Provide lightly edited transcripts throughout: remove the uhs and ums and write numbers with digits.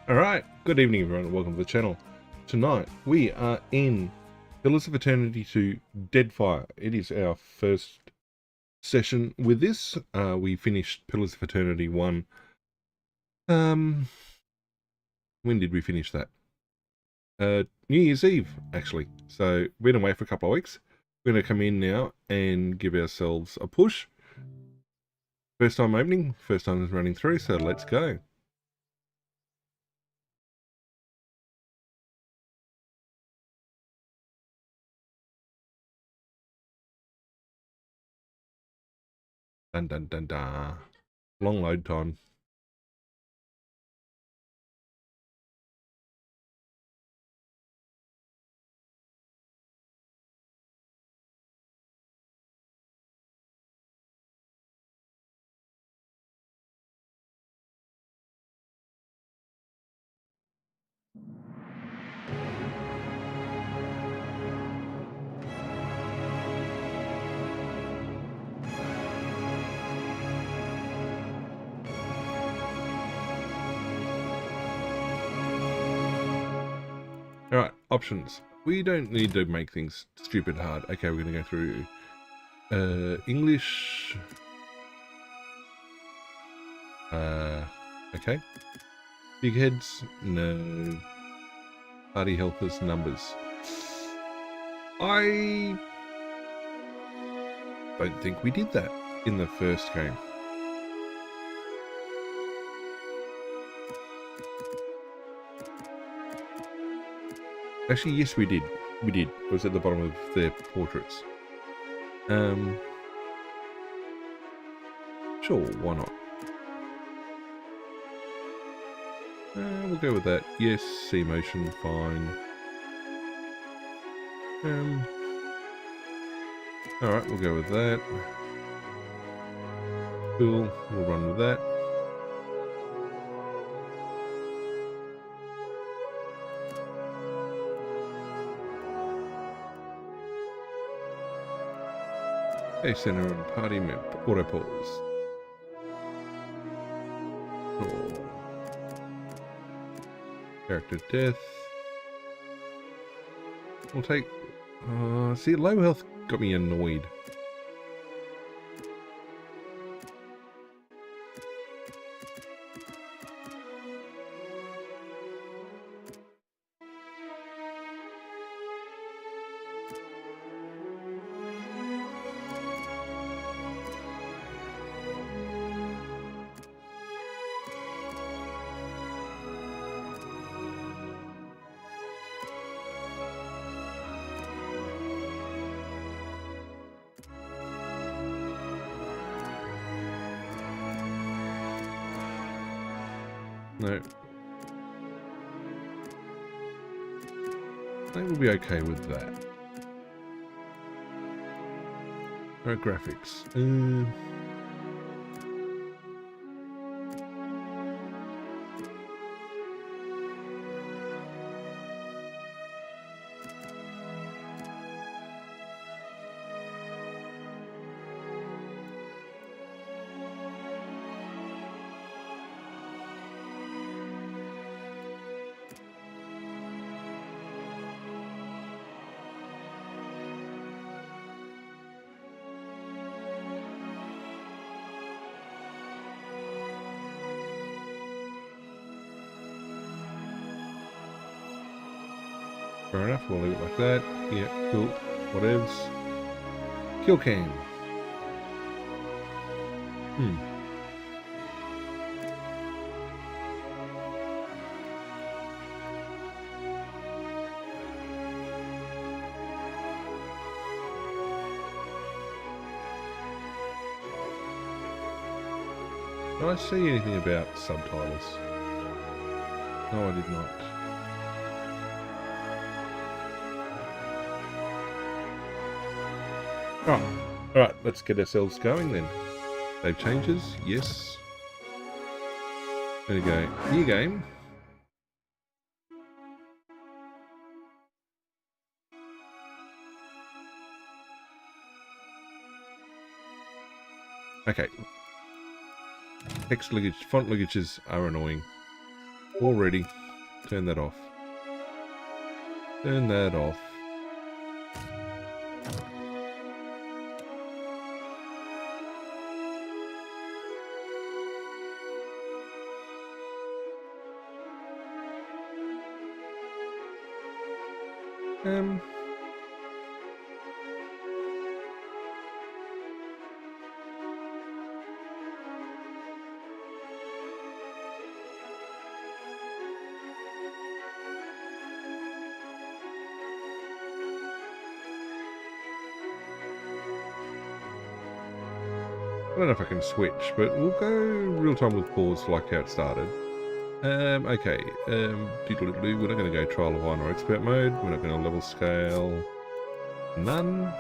Alright, good evening everyone and welcome to the channel. Tonight we are in Pillars of Eternity 2 Deadfire. It is our first session with this. We finished Pillars of Eternity 1. When did we finish that? New Year's Eve, actually. So, been away for a couple of weeks. We're going to come in now and give ourselves a push. First time opening, first time running through, so let's go. Dun dun dun dun. Long load time. Alright, options. We don't need to make things stupid hard. Okay, we're going to go through English. Okay. Big heads? No. Party helpers, numbers. I don't think we did that in the first game. Actually, yes, we did. We did. It was at the bottom of their portraits. Sure, why not? We'll go with that. Yes, C motion, fine. Alright, we'll go with that. Cool, we'll run with that. Okay, center and party map, auto pause. Oh. Character death. We'll take... see, low health got me annoyed. No. I think we'll be okay with that. Alright, graphics. Fair enough, we'll leave it like that. Yeah, cool. Whatevs. Kill cam. Did I see anything about subtitles? No, I did not. Oh, alright, let's get ourselves going then. Save changes, yes. There we go. New game. Okay. Text linkage, font linkages are annoying. Already. Turn that off. Turn that off. I don't know if I can switch, but we'll go real time with pause like how it started. Okay. Doodle-doodle-doo. We're not going to go trial of iron or expert mode. We're not going to level scale. None.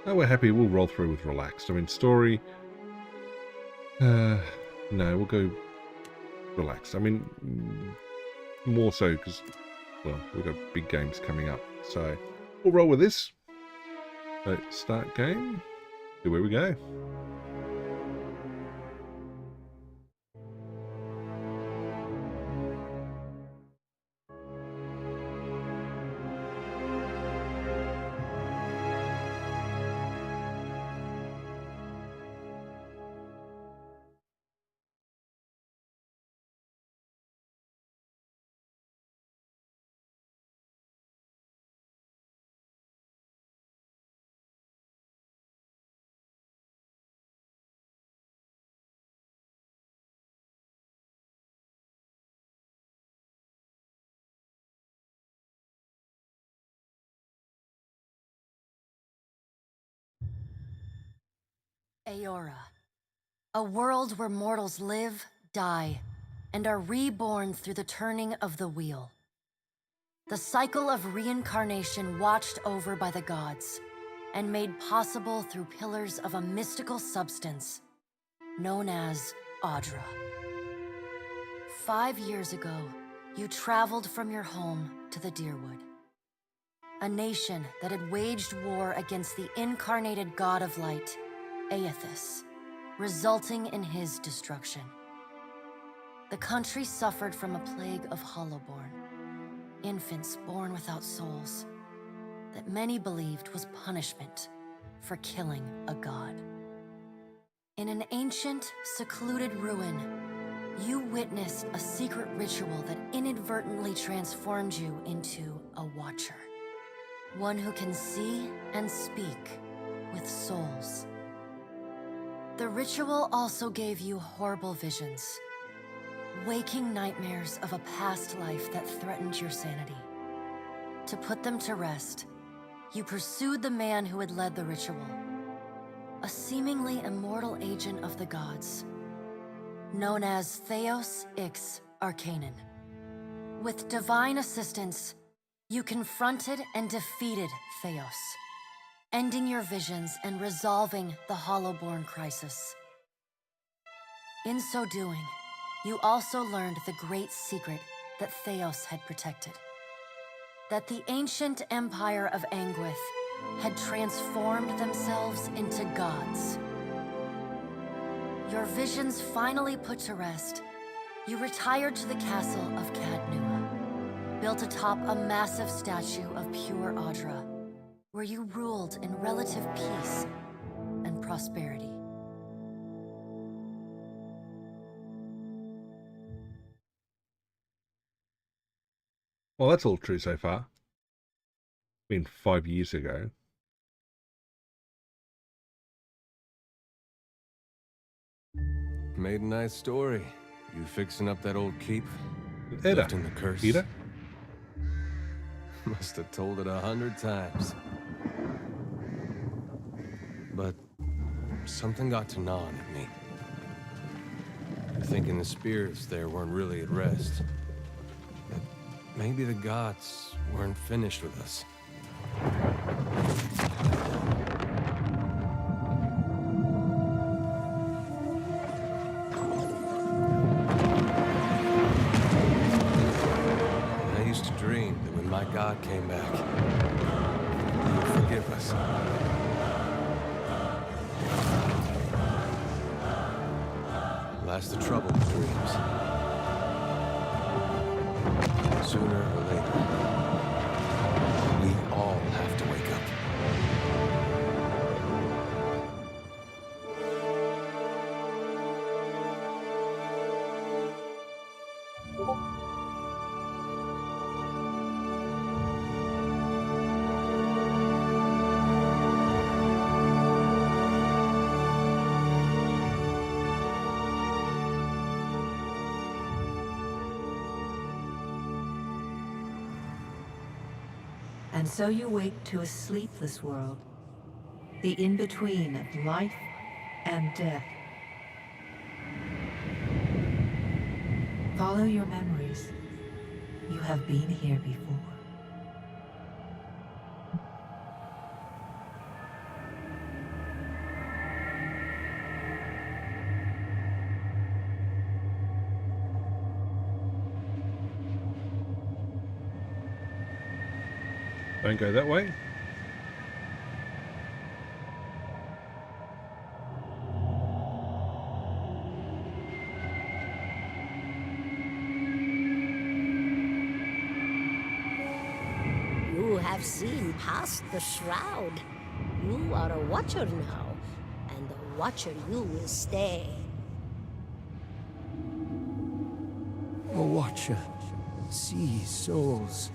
No, we're happy. We'll roll through with relaxed. I mean, story. No, we'll go relaxed. I mean, more so because, well, we've got big games coming up. So we'll roll with this. So start game. See where we go. Aora, a world where mortals live, die, and are reborn through the turning of the wheel. The cycle of reincarnation watched over by the gods, and made possible through pillars of a mystical substance known as Audra. 5 years ago, you traveled from your home to the Deerwood, a nation that had waged war against the incarnated god of light, Aethys, resulting in his destruction. The country suffered from a plague of hollowborn, infants born without souls, that many believed was punishment for killing a god. In an ancient, secluded ruin, you witnessed a secret ritual that inadvertently transformed you into a watcher. One who can see and speak with souls. The ritual also gave you horrible visions, waking nightmares of a past life that threatened your sanity. To put them to rest, you pursued the man who had led the ritual, a seemingly immortal agent of the gods, known as Theos Ix Arcanon. With divine assistance, you confronted and defeated Theos, ending your visions and resolving the Hollowborn crisis. In so doing, you also learned the great secret that Theos had protected. That the ancient empire of Anguith had transformed themselves into gods. Your visions finally put to rest, you retired to the castle of Cadnua, built atop a massive statue of pure Audra, where you ruled in relative peace and prosperity. Well, that's all true so far. Been 5 years ago. Made a nice story. You fixing up that old keep? Edda. Lifting the curse? Peter? Must have told it 100 times. But something got to gnawing at me. Thinking the spirits there weren't really at rest. That maybe the gods weren't finished with us. I used to dream that when my god came back, forgive us. Last the troubled dreams. Sooner or later, we all have to wake up. And so you wake to a sleepless world, the in-between of life and death. Follow your memories. You have been here before. Don't go that way. You have seen past the shroud. You are a watcher now, and a watcher you will stay. A watcher sees souls,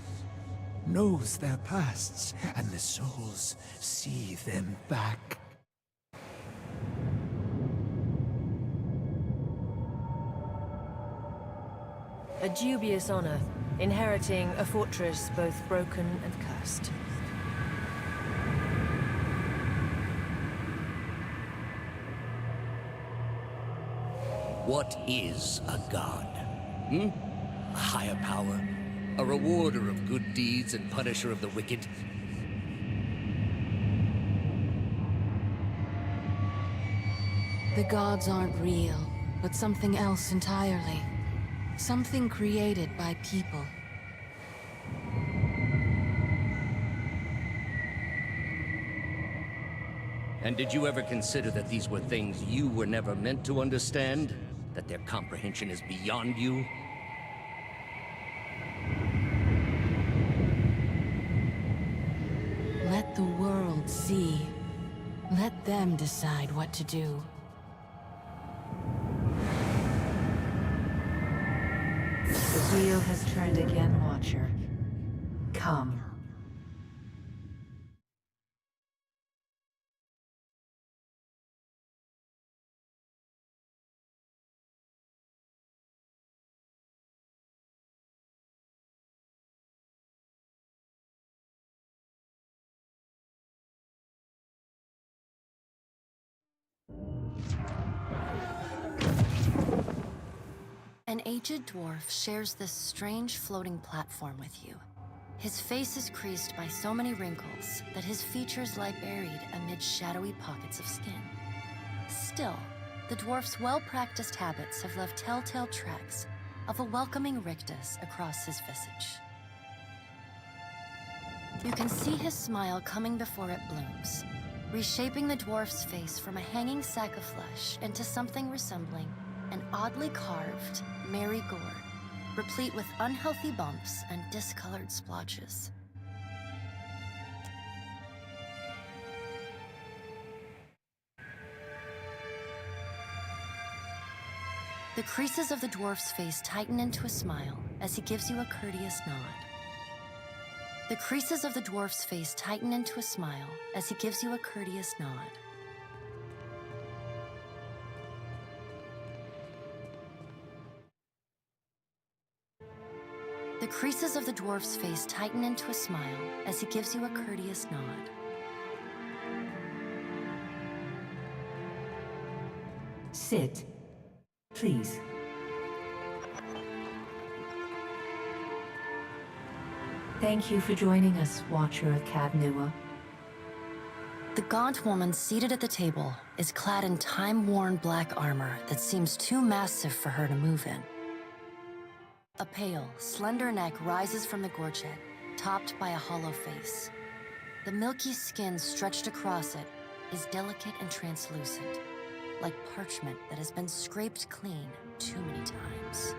knows their pasts, and the souls see them back. A dubious honor, inheriting a fortress both broken and cursed. What is a god? A higher power? A rewarder of good deeds and punisher of the wicked? The gods aren't real, but something else entirely. Something created by people. And did you ever consider that these were things you were never meant to understand? That their comprehension is beyond you? Let the world see. Let them decide what to do. The wheel has turned again, Watcher. Come. An aged dwarf shares this strange floating platform with you. His face is creased by so many wrinkles that his features lie buried amid shadowy pockets of skin. Still, the dwarf's well-practiced habits have left telltale tracks of a welcoming rictus across his visage. You can see his smile coming before it blooms, reshaping the dwarf's face from a hanging sack of flesh into something resembling an oddly carved, merry gourd, replete with unhealthy bumps and discolored splotches. The creases of the dwarf's face tighten into a smile as he gives you a courteous nod. The creases of the dwarf's face tighten into a smile as he gives you a courteous nod. The creases of the dwarf's face tighten into a smile as he gives you a courteous nod. Sit. Please. Thank you for joining us, Watcher of Cadnua. The gaunt woman seated at the table is clad in time-worn black armor that seems too massive for her to move in. A pale, slender neck rises from the gorget, topped by a hollow face. The milky skin stretched across it is delicate and translucent, like parchment that has been scraped clean too many times.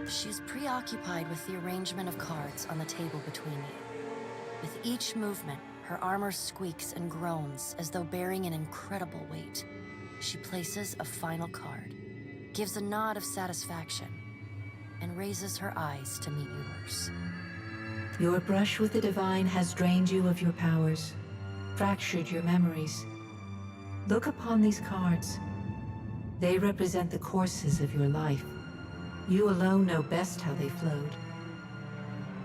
She is preoccupied with the arrangement of cards on the table between you. With each movement, her armor squeaks and groans as though bearing an incredible weight. She places a final card, gives a nod of satisfaction, and raises her eyes to meet yours. Your brush with the divine has drained you of your powers, fractured your memories. Look upon these cards. They represent the courses of your life. You alone know best how they flowed.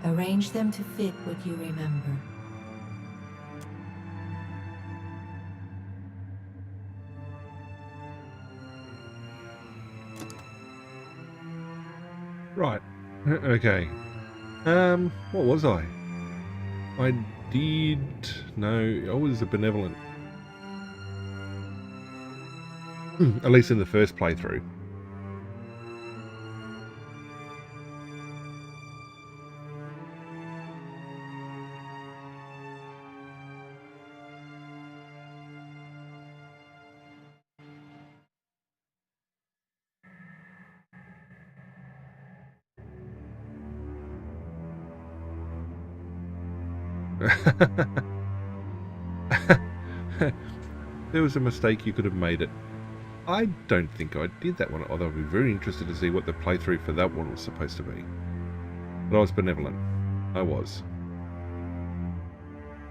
Arrange them to fit what you remember. Right. Okay. What was I? I did... No, I was a benevolent. At least in the first playthrough. There was a mistake, you could have made it. I don't think I did that one, although I'd be very interested to see what the playthrough for that one was supposed to be. But I was benevolent. I was.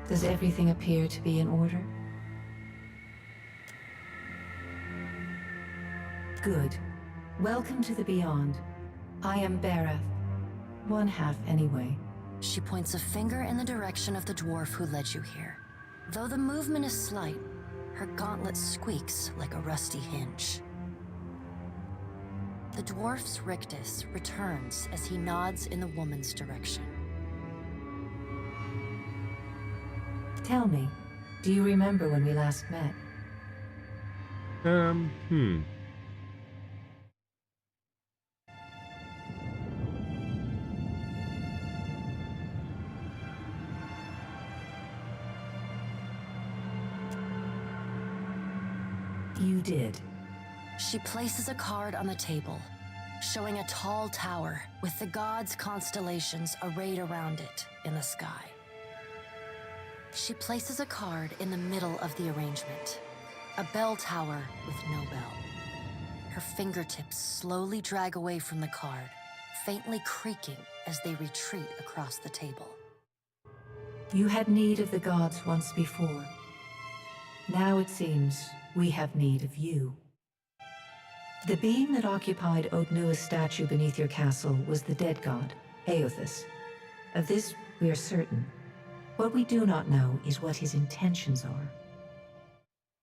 Does everything appear to be in order? Good. Welcome to the Beyond. I am Berath. One half, anyway. She points a finger in the direction of the dwarf who led you here. Though the movement is slight, her gauntlet squeaks like a rusty hinge. The dwarf's rictus returns as he nods in the woman's direction. Tell me, do you remember when we last met? You did. She places a card on the table, showing a tall tower with the gods' constellations arrayed around it in the sky. She places a card in the middle of the arrangement, a bell tower with no bell. Her fingertips slowly drag away from the card, faintly creaking as they retreat across the table. You had need of the gods once before. Now it seems we have need of you. The being that occupied Odnua's statue beneath your castle was the dead god, Aothus. Of this we are certain. What we do not know is what his intentions are.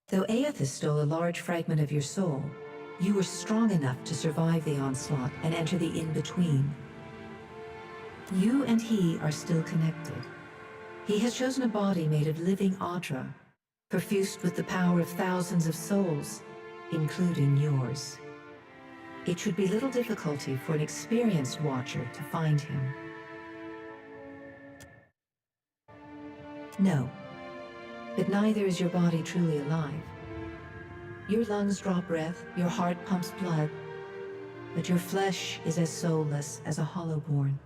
Though Aothus stole a large fragment of your soul, you were strong enough to survive the onslaught and enter the in-between. You and he are still connected. He has chosen a body made of living Audra, perfused with the power of thousands of souls, including yours. It should be little difficulty for an experienced watcher to find him. No, but neither is your body truly alive. Your lungs draw breath, your heart pumps blood, but your flesh is as soulless as a hollowborn.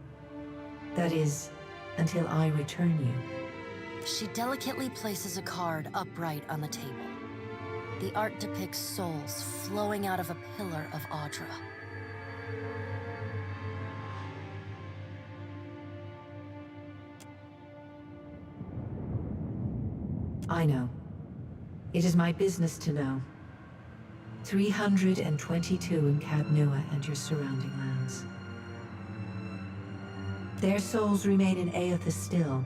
That is, until I return you. She delicately places a card upright on the table. The art depicts souls flowing out of a pillar of Audra. I know. It is my business to know. 322 in Cadnua and your surrounding lands. Their souls remain in Aothus still.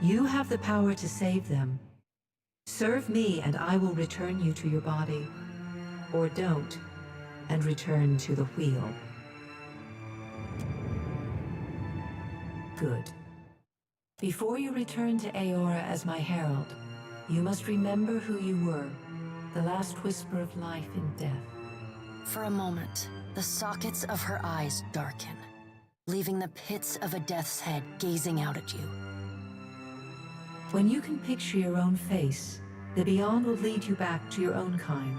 You have the power to save them. Serve me and I will return you to your body. Or don't, and return to the wheel. Good. Before you return to Aora as my herald, you must remember who you were, the last whisper of life in death. For a moment, the sockets of her eyes darken, leaving the pits of a death's head gazing out at you. When you can picture your own face, the beyond will lead you back to your own kind,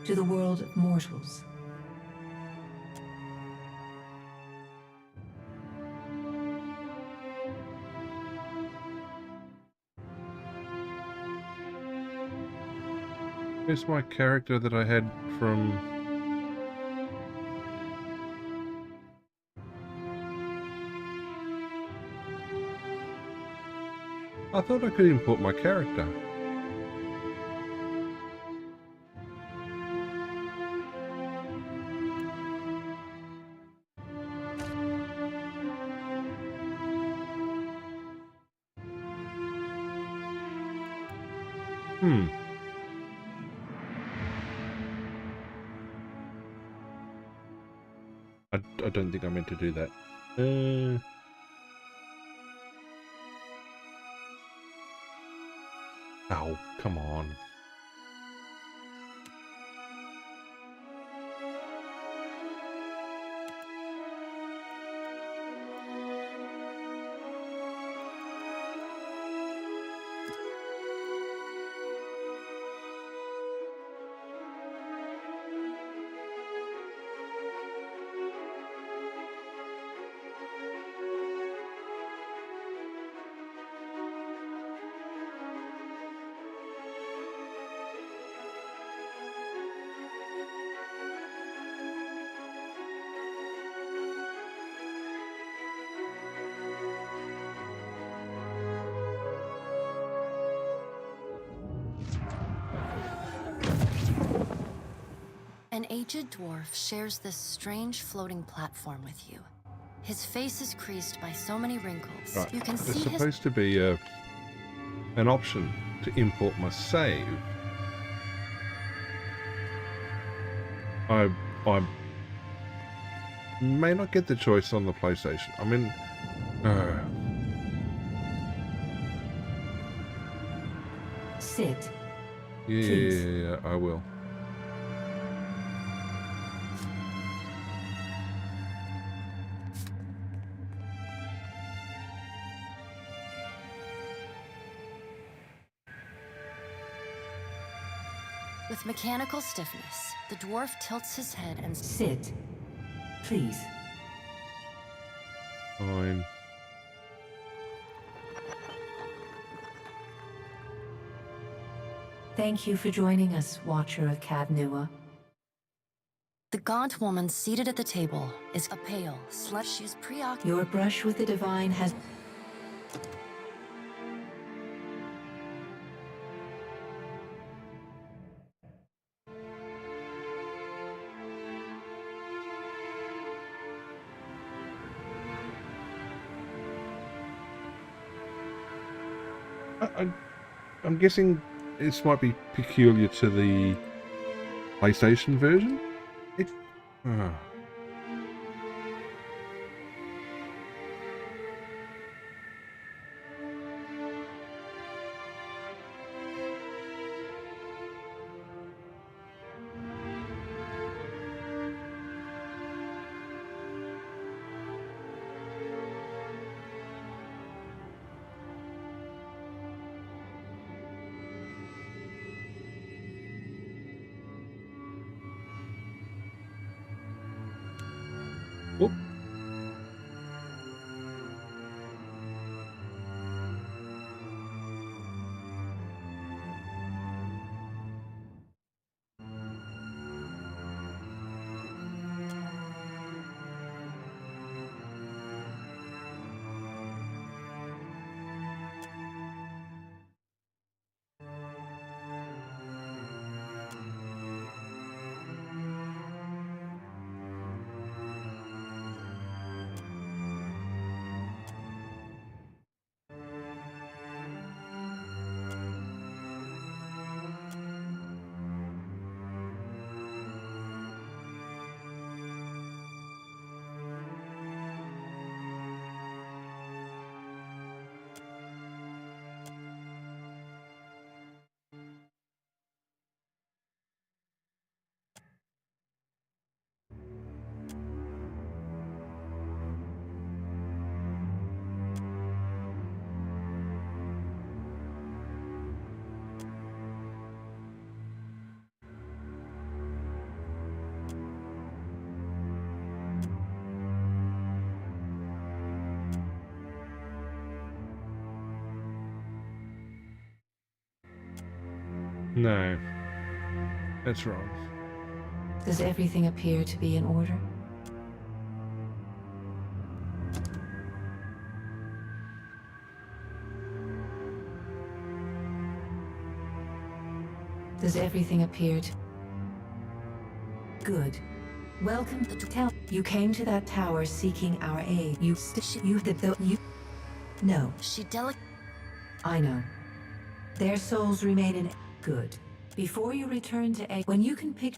to the world of mortals. Where's my character that I had from... I thought I could import my character. I don't think I meant to do that. Oh, come on. An aged dwarf shares this strange floating platform with you. His face is creased by so many wrinkles. Right. You can There's see his... supposed to be an option to import my save. I may not get the choice on the PlayStation. I mean, Sit. yeah, I will. With mechanical stiffness, the dwarf tilts his head and... Sit. Please. Fine. Thank you for joining us, Watcher of Cadnua. The gaunt woman seated at the table is a pale, slut. She's preoccupied. Your brush with the divine has... I'm guessing this might be peculiar to the PlayStation version. Whoop. No. That's wrong. Does everything appear to be in order? Does everything appear to... Good. Welcome to town. You came to that tower seeking our aid. You No, She I know. Their souls remain in... Good. Before you return to A... When you can pick...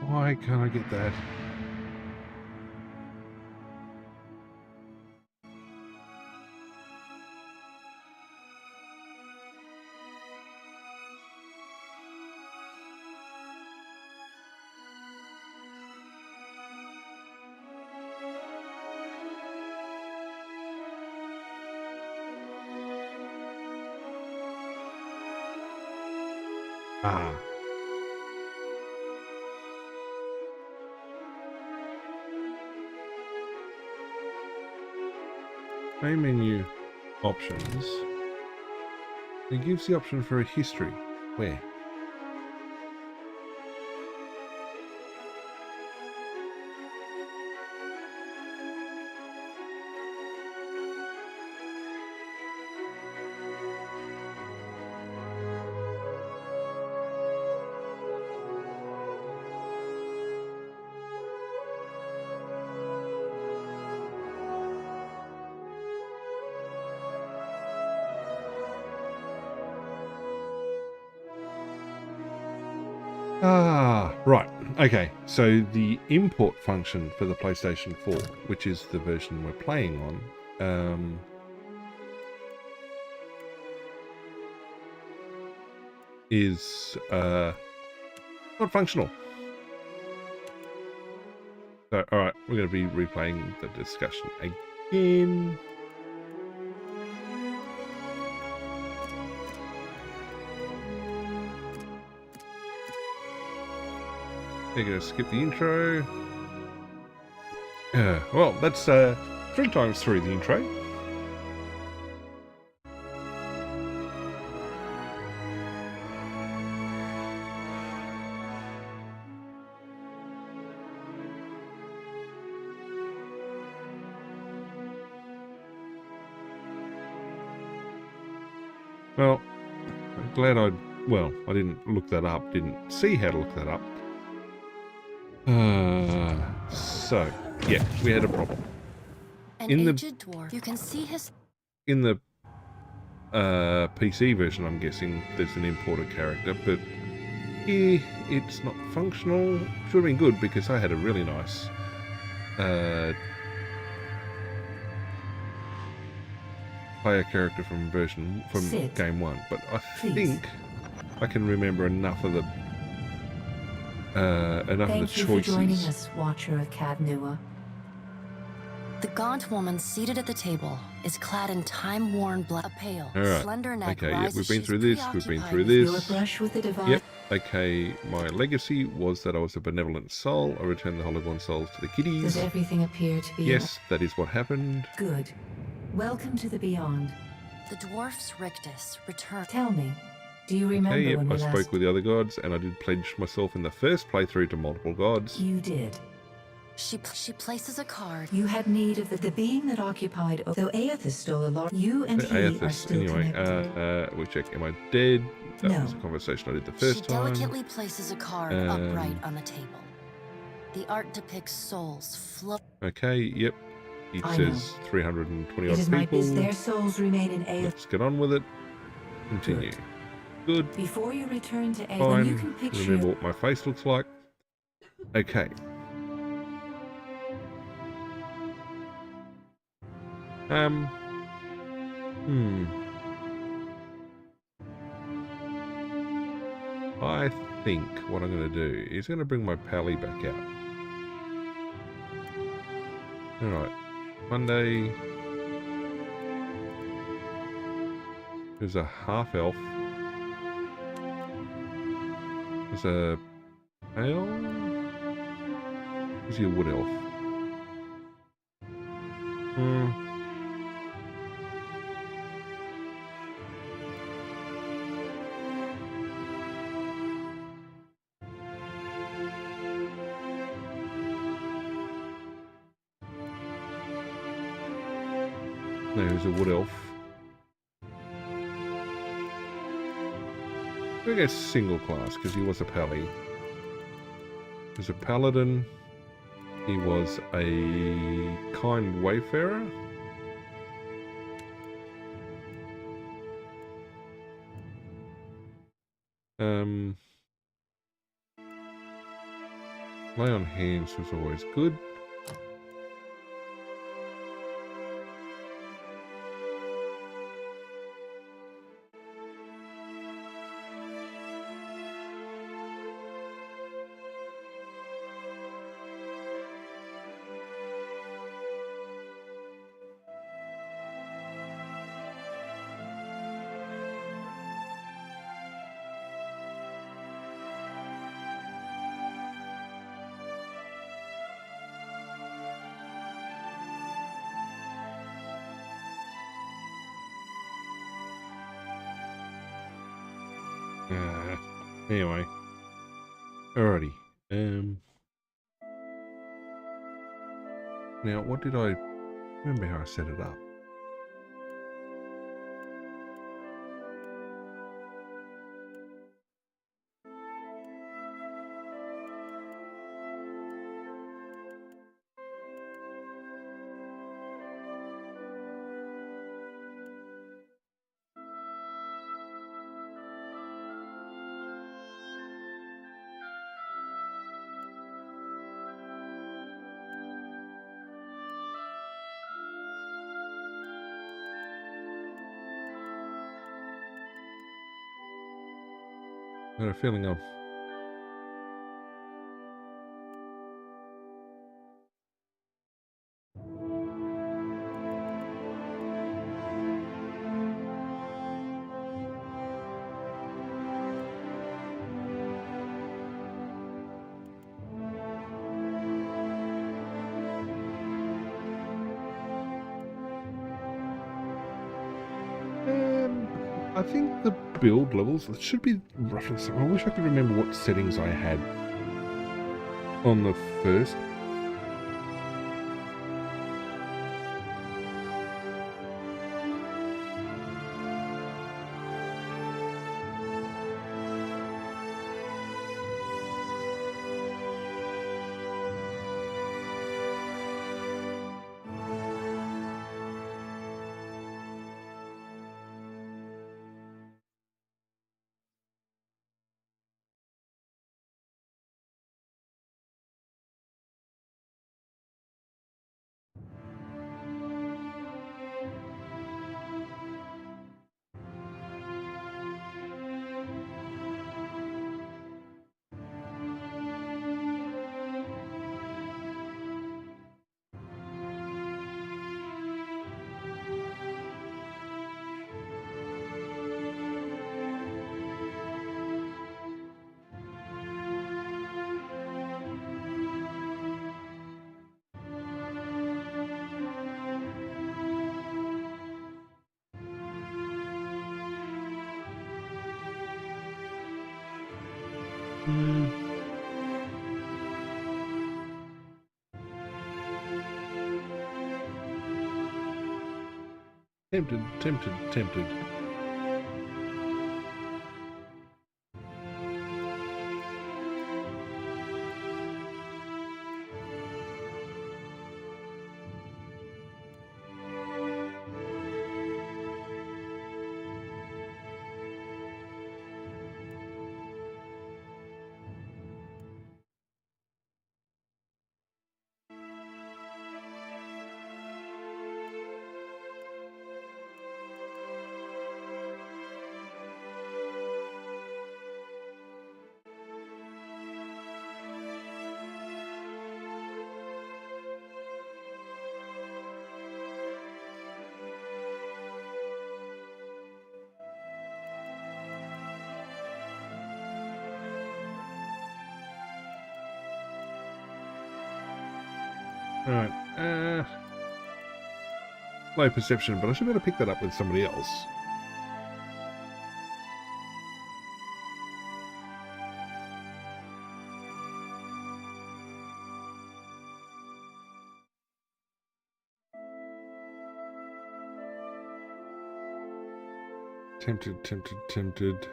Why can't I get that? Ah. Main menu options. It gives the option for a history. Where? Ah, right. Okay, so the import function for the PlayStation 4, which is the version we're playing on, is not functional. So, alright, we're going to be replaying the discussion again. They're going to skip the intro. Well, that's 3 times through the intro. Well, I'm glad I didn't look that up, didn't see how to look that up. So, yeah, we had a problem. An In the- aged dwarf. You can see his... In the PC version, I'm guessing there's an imported character, but here it's not functional. Should have been good because I had a really nice player character from Sid, game 1, but I please. think I can remember enough of the Thank you for choices. joining us, Watcher of Cadnua. The gaunt woman seated at the table is clad in time-worn black. A pale, All right. slender neck Okay, yeah, rises. we've been She's through this, we've been preoccupied through with this. Your brush with the divine... Yep. Okay, my legacy was that I was a benevolent soul. I returned the Holy One souls to the Does kiddies. everything appear to be... Yes, that is what happened. Good. Welcome to the Beyond. The dwarf's rictus returned. Tell me, do you remember Okay, yep, when we I last... spoke with the other gods, and I did pledge myself in the first playthrough to multiple gods. You did. She places a card. You had need of the being that occupied... Though Aethys stole a lot, you and he are Aethys, still anyway, connected. we check, am I dead? That No. was a conversation I did the She first time. delicately places a card upright on the table. The art depicts souls float. Okay, yep. It I says 320 It odd is my people. business. Their souls remain in Aethys. Let's get on with it. Continue. Good. Before you return to Aethys, Fine. you can picture... Remember what my face looks like. Okay. I think what I'm going to do is going to bring my pally back out. Alright. Monday. There's a half elf. There's a pale. Is he a wood elf? Hmm. No, he's a wood elf. I guess single class because he was a pally. He was a paladin. He was a kind wayfarer. Lay on hands was always good. Anyway. Alrighty. Now, what did I remember how I set it up? I had a feeling of I think the build levels should be roughly so. I wish I could remember what settings I had on the first. Tempted. Alright. Low perception, but I should be able to pick that up with somebody else. Tempted.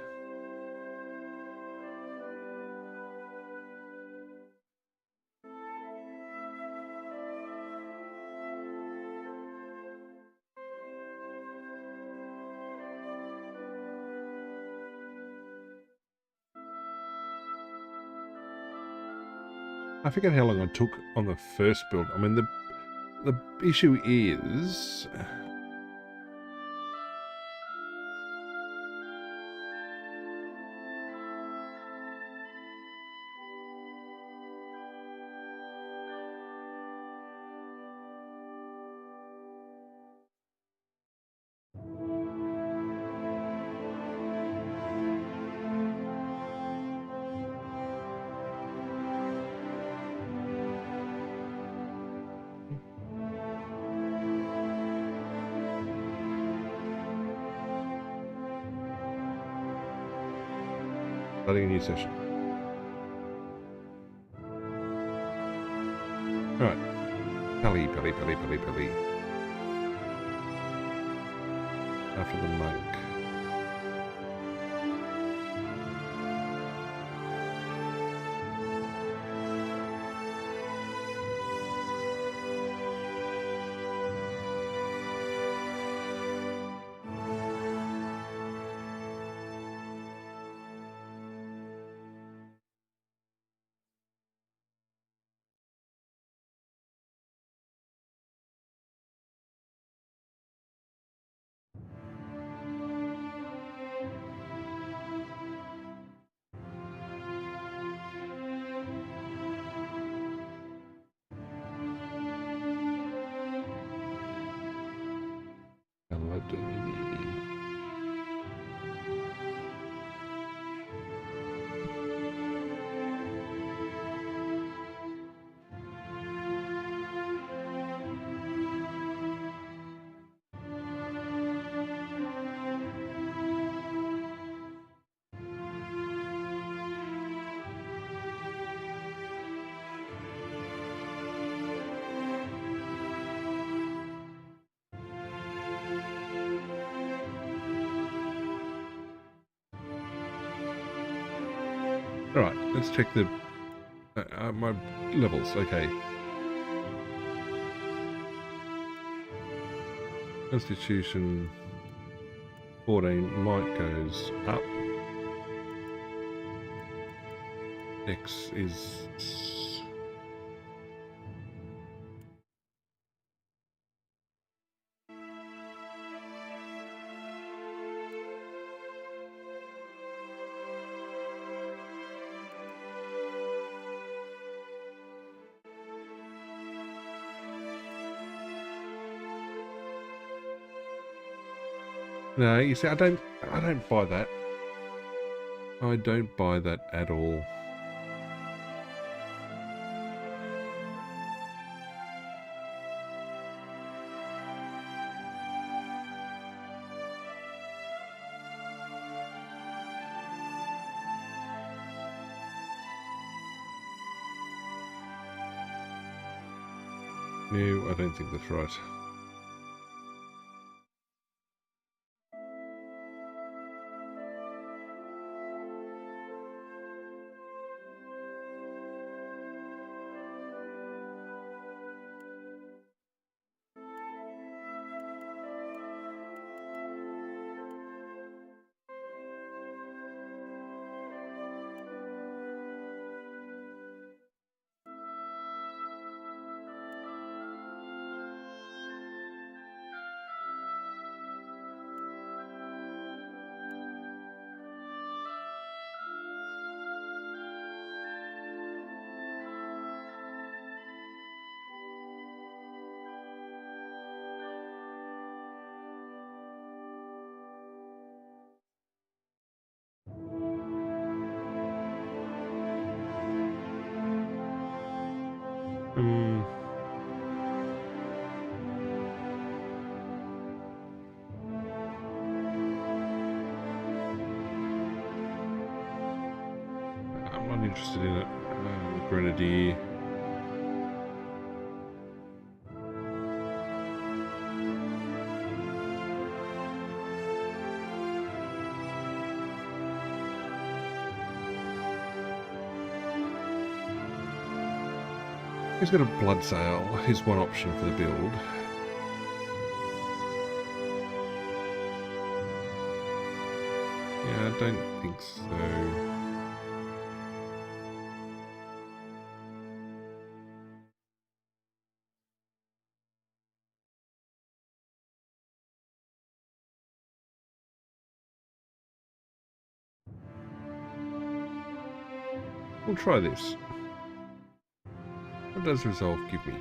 I forget how long I took on the first build. I mean, the issue is... starting a new session. Alright. Pelly. After the monk. Alright, let's check the my levels. Okay. Constitution 14, might goes up. Dex is... No, you see, I don't buy that. I don't buy that at all. No, I don't think that's right. interested in it. The Grenadier. He's got a blood sail. Here's one option for the build. Yeah, I don't think so. We'll try this. What does resolve give me?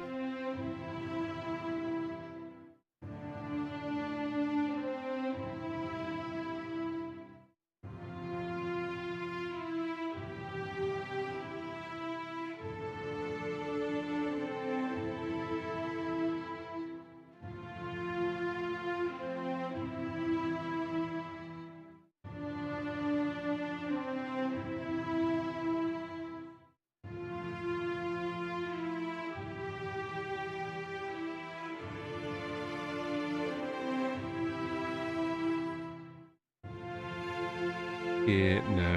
Yeah, no.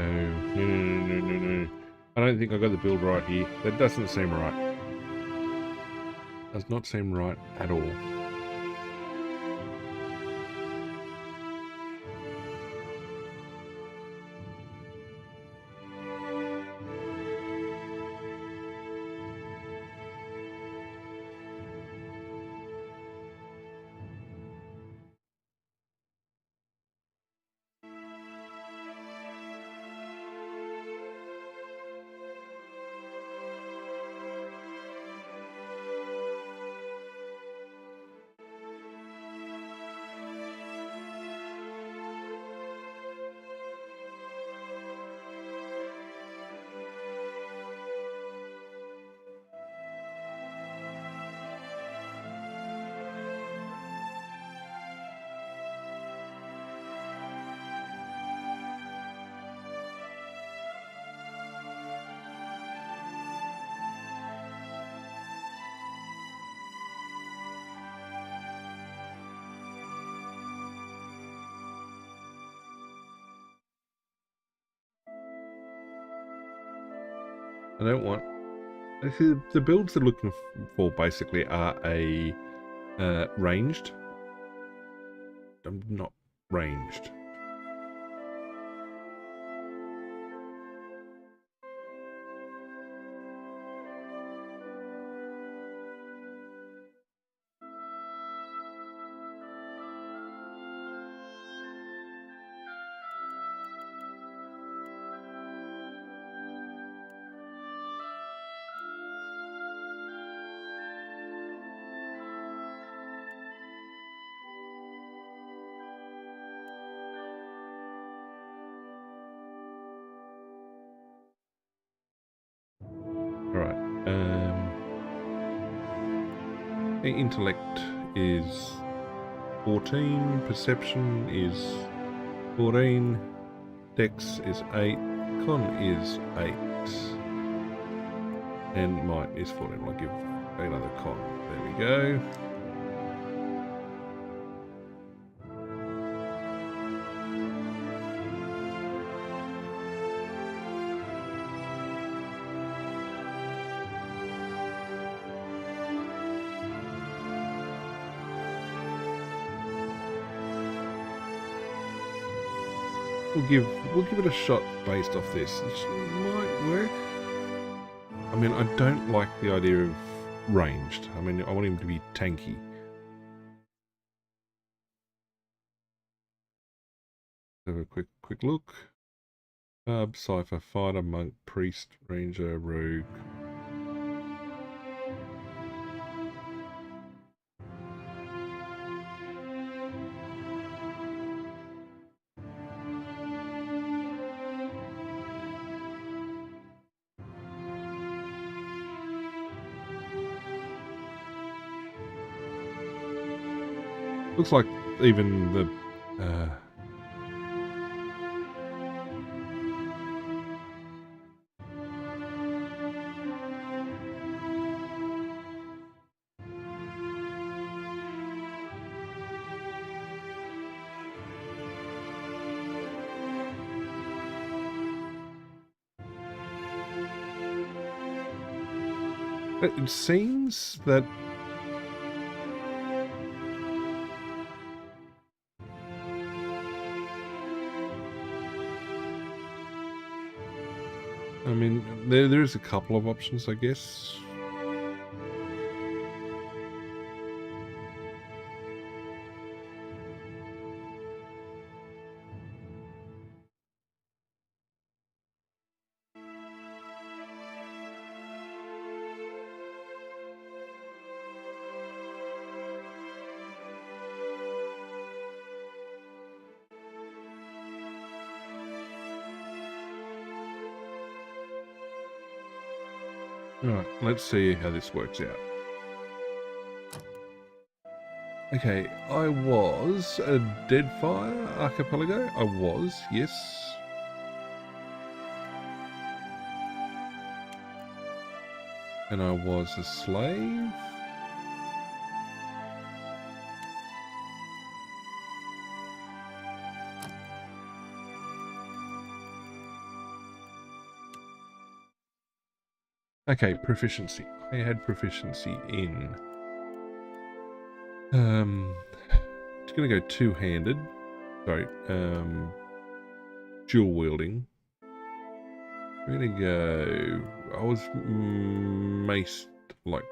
I don't think I got the build right here. That doesn't seem right. Does not seem right at all. I don't want... The builds they're looking for basically are a ranged. I'm not ranged. Alright. Intellect is 14, perception is 14, dex is 8, con is 8, and might is 14. I'll give another con. There we go. We'll give it a shot based off this. It might work. I mean, I don't like the idea of ranged. I mean, I want him to be tanky. Have a quick look. Cypher, fighter, monk, priest, ranger, rogue. Looks like even the It seems that I mean, there is a couple of options, I guess. Alright, let's see how this works out. Okay, I was a Deadfire archipelago. I was, yes. And I was a slave. Okay, proficiency. I had proficiency in it's gonna go two-handed. Sorry, dual wielding. I'm gonna go. I was maced like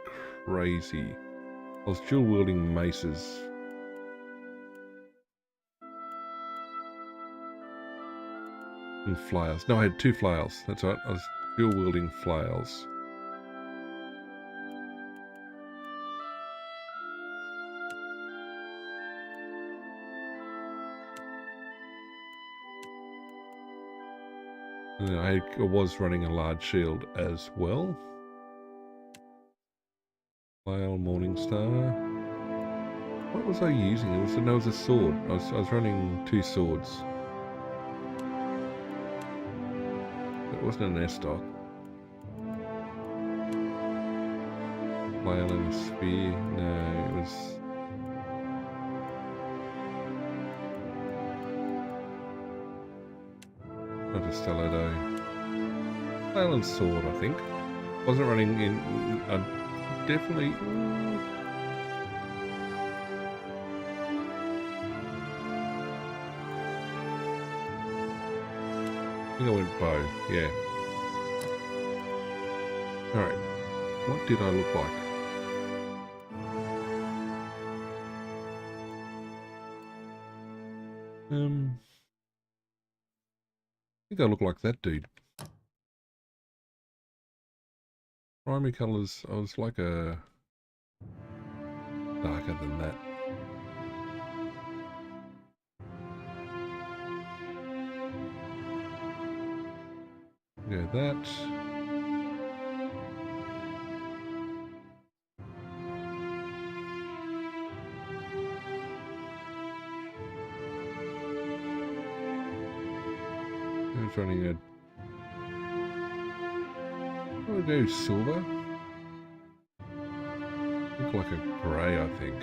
crazy. I was dual wielding maces. And flails. No, I had two flails. That's right. I was dual wielding flails. And I was running a large shield as well. Flail, Morningstar. What was I using? It was a sword. I was running two swords. It wasn't an S-stock. Flail and a spear. No, it was. Not a stiletto. Flail and sword, I think. Wasn't running in. Definitely. I think I went bow. Yeah. All right. What did I look like? I think I look like that dude. Primary colours, I was like a darker than that. Go that. I was running a. I'll go silver. Look like a grey, I think.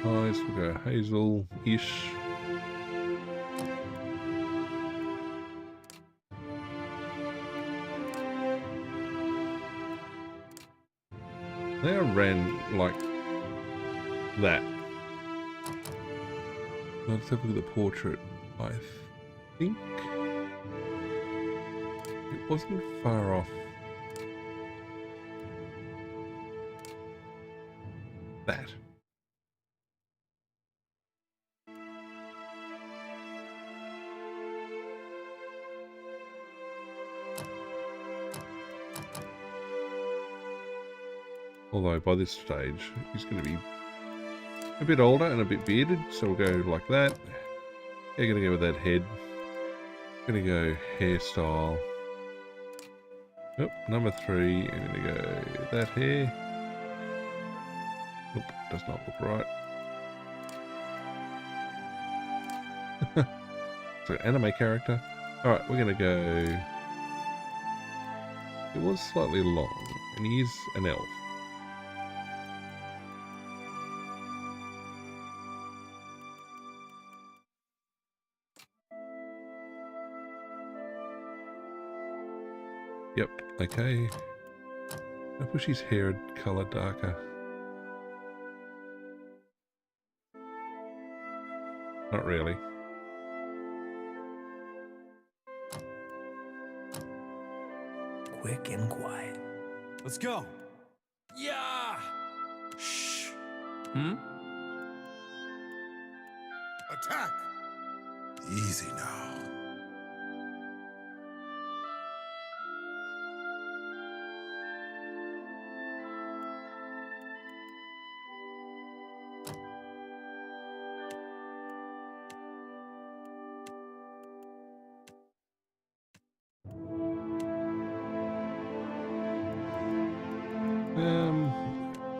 Eyes, we'll go hazel-ish. They ran like that. Let's have a look at the portrait. I think it wasn't far off that. Although by this stage, he's going to be a bit older and a bit bearded, so we'll go like that. Yeah, going to go with that head. Going to go hairstyle. Nope, number 3, I'm going to go that hair. Nope, does not look right. So, anime character. Alright, we're going to go... It was slightly long, and he is an elf. Yep, okay. I push his hair colour darker. Not really. Quick and quiet. Let's go. Yeah. Shh. Attack! Easy now.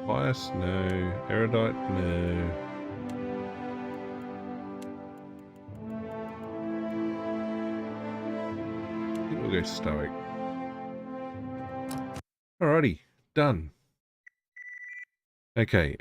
Bias, no. Erudite, no. I think we'll go Stoic. Alrighty, done. Okay,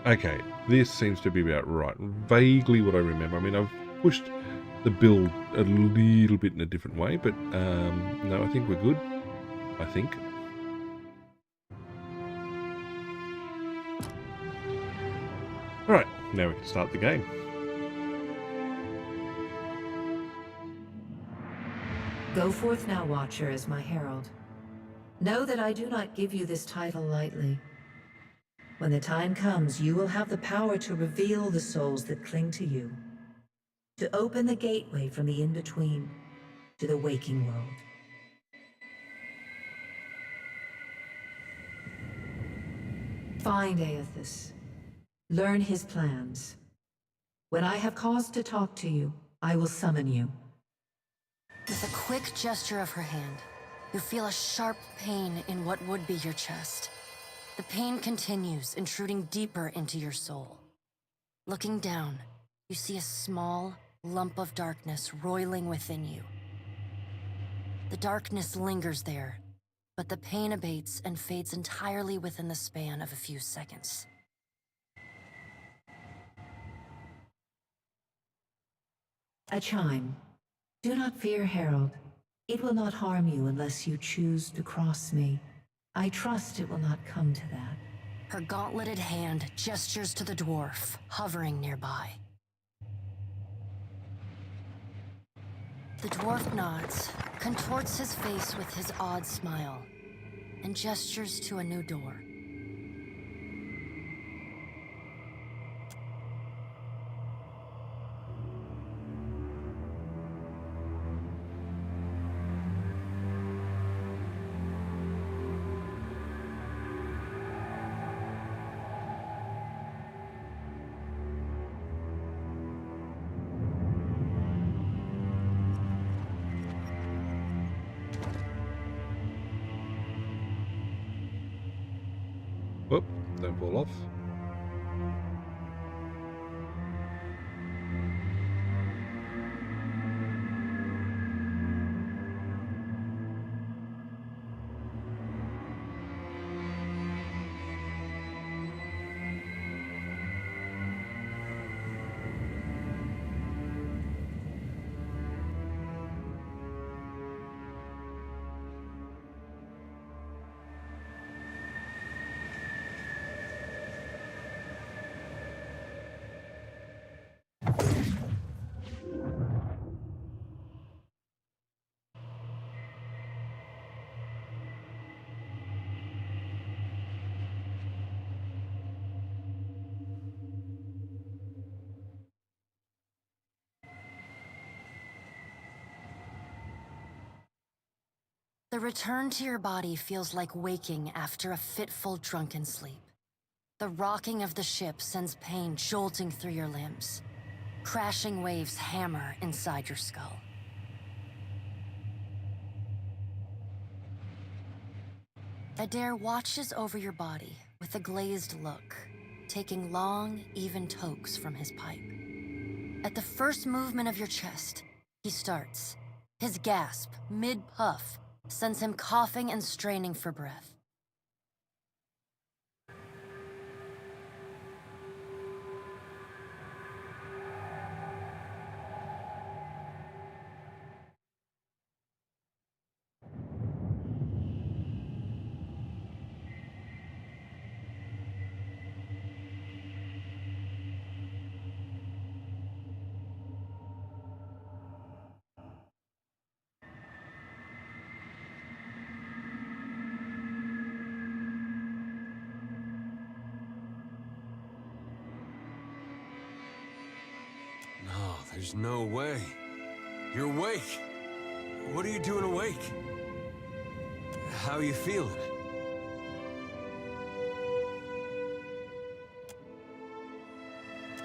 okay, this seems to be about right. Vaguely what I remember. I mean, I've pushed the build a little bit in a different way, but no, I think we're good. I think. Alright, now we can start the game. Go forth now, Watcher, as my herald. Know that I do not give you this title lightly. When the time comes, you will have the power to reveal the souls that cling to you, to open the gateway from the in-between to the waking world. Find Aethys. Learn his plans. When I have cause to talk to you, I will summon you. With a quick gesture of her hand, you feel a sharp pain in what would be your chest. The pain continues, intruding deeper into your soul. Looking down, you see a small lump of darkness roiling within you. The darkness lingers there, but the pain abates and fades entirely within the span of a few seconds. A chime. Do not fear, Herald. It will not harm you unless you choose to cross me. I trust it will not come to that. Her gauntleted hand gestures to the dwarf, hovering nearby. The dwarf nods, contorts his face with his odd smile, and gestures to a new door. Whoop, don't fall off. The return to your body feels like waking after a fitful drunken sleep. The rocking of the ship sends pain jolting through your limbs. Crashing waves hammer inside your skull. Adair watches over your body with a glazed look, taking long, even tokes from his pipe. At the first movement of your chest, he starts. His gasp, mid-puff, sends him coughing and straining for breath. No, there's no way. You're awake. What are you doing awake? How are you feeling?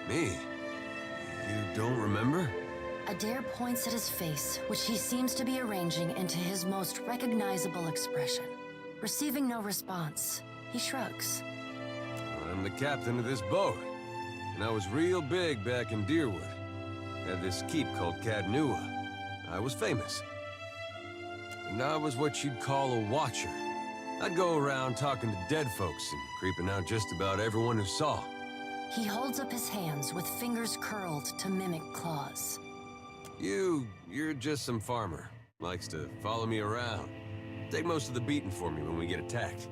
Me? You don't remember? Adair points at his face, which he seems to be arranging into his most recognizable expression. Receiving no response, he shrugs. I'm the captain of this boat, and I was real big back in Deerwood. Had this keep called Cadnua. I was famous. And I was what you'd call a watcher. I'd go around talking to dead folks and creeping out just about everyone who saw. He holds up his hands with fingers curled to mimic claws. You're just some farmer. Likes to follow me around. Take most of the beating for me when we get attacked.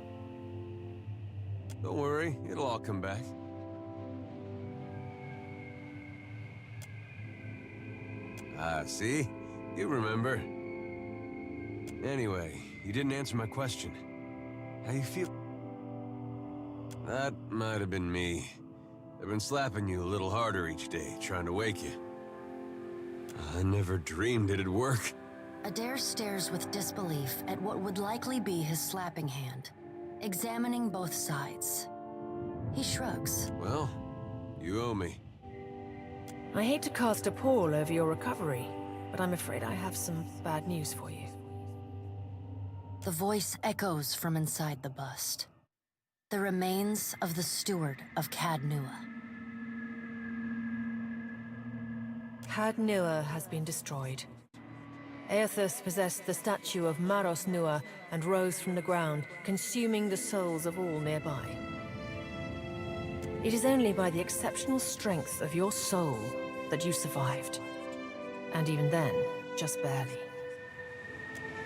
Don't worry, it'll all come back. Ah, see? You remember. Anyway, you didn't answer my question. How you feel? That might have been me. I've been slapping you a little harder each day, trying to wake you. I never dreamed it'd work. Adair stares with disbelief at what would likely be his slapping hand, examining both sides. He shrugs. Well, you owe me. I hate to cast a pall over your recovery, but I'm afraid I have some bad news for you. The voice echoes from inside the bust. The remains of the steward of Cadnua. Cadnua has been destroyed. Aethus possessed the statue of Maros Nua and rose from the ground, consuming the souls of all nearby. It is only by the exceptional strength of your soul that you survived. And even then, just barely.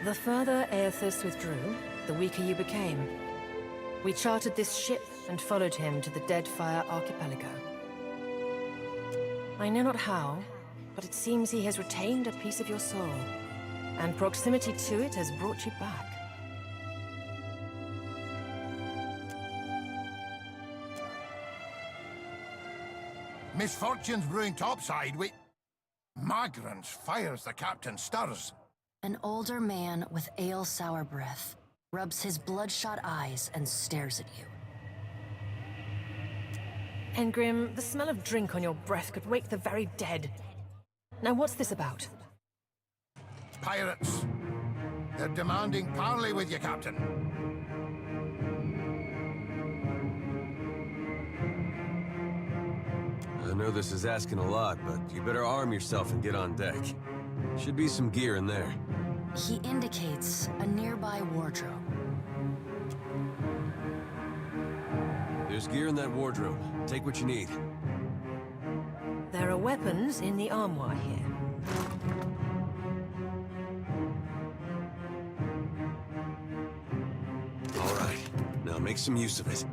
The further Aethus withdrew, the weaker you became. We chartered this ship and followed him to the Deadfire archipelago. I know not how, but it seems he has retained a piece of your soul, and proximity to it has brought you back. Misfortunes brewing topside, wait. Migrants fires the captain stirs. An older man with ale-sour breath rubs his bloodshot eyes and stares at you. Engrim, the smell of drink on your breath could wake the very dead. Now what's this about? Pirates. They're demanding parley with you, Captain. I know this is asking a lot, but you better arm yourself and get on deck. Should be some gear in there. He indicates a nearby wardrobe. There's gear in that wardrobe. Take what you need. There are weapons in the armoire here. All right, now make some use of it.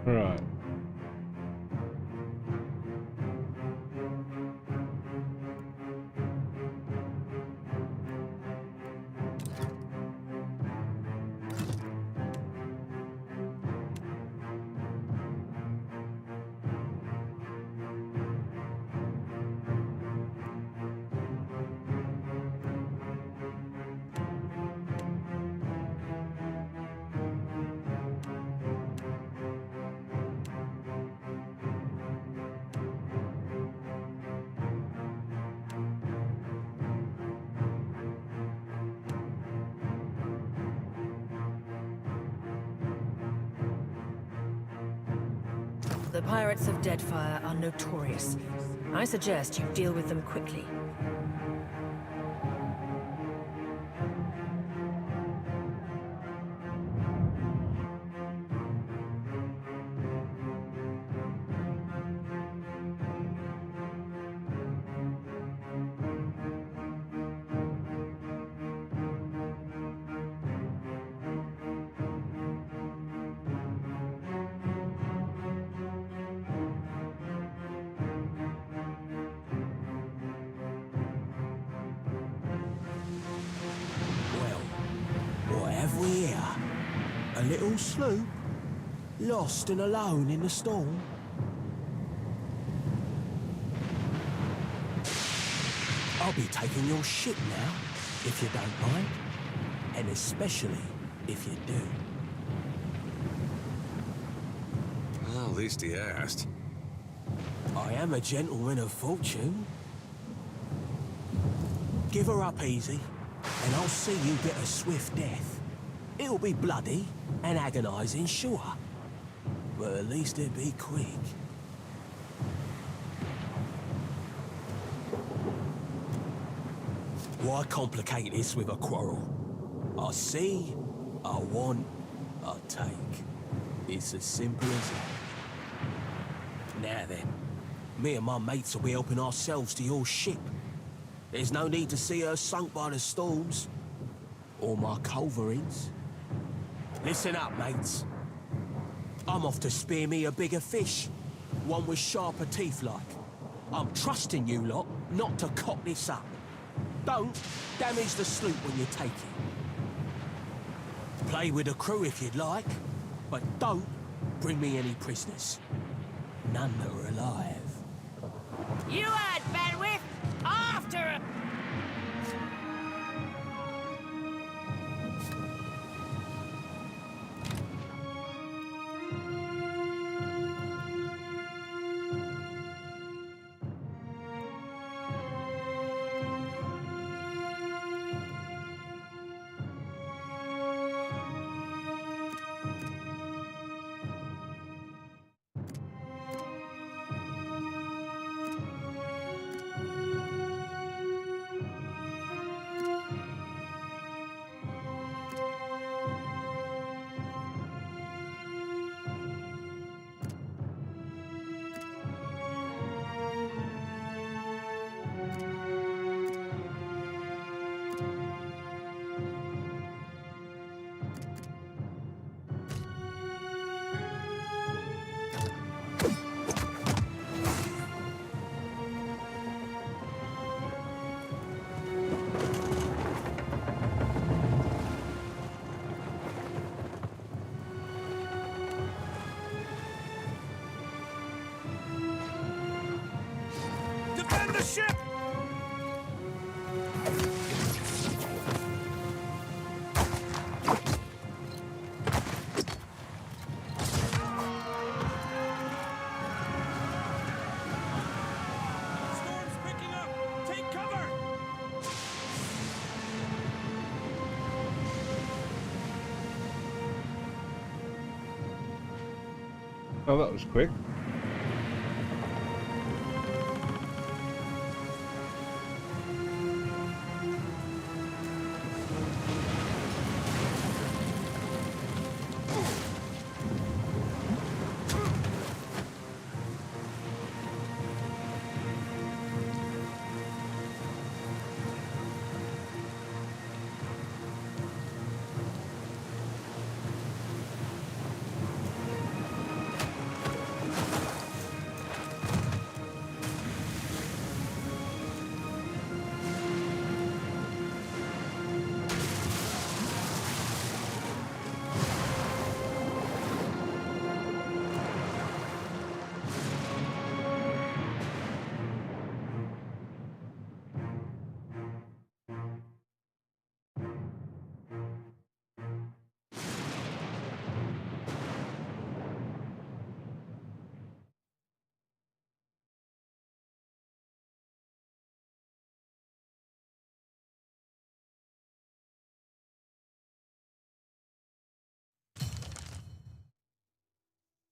Right. The pirates of Deadfire are notorious. I suggest you deal with them quickly. Well, what have we here? A little sloop? Lost and alone in the storm? I'll be taking your ship now, if you don't mind. And especially if you do. Well, at least he asked. I am a gentleman of fortune. Give her up easy, and I'll see you get a swift death. It'll be bloody and agonizing, sure. But at least it'll be quick. Why complicate this with a quarrel? I see, I want, I take. It's as simple as that. Now then, me and my mates will be helping ourselves to your ship. There's no need to see her sunk by the storms. Or my culverins. Listen up, mates. I'm off to spear me a bigger fish. One with sharper teeth like. I'm trusting you lot not to cock this up. Don't damage the sloop when you take it. Play with the crew if you'd like, but don't bring me any prisoners. None that are alive. You heard, Benwith! After him! Defend the ship! Storm's picking up! Take cover! Oh, that was quick.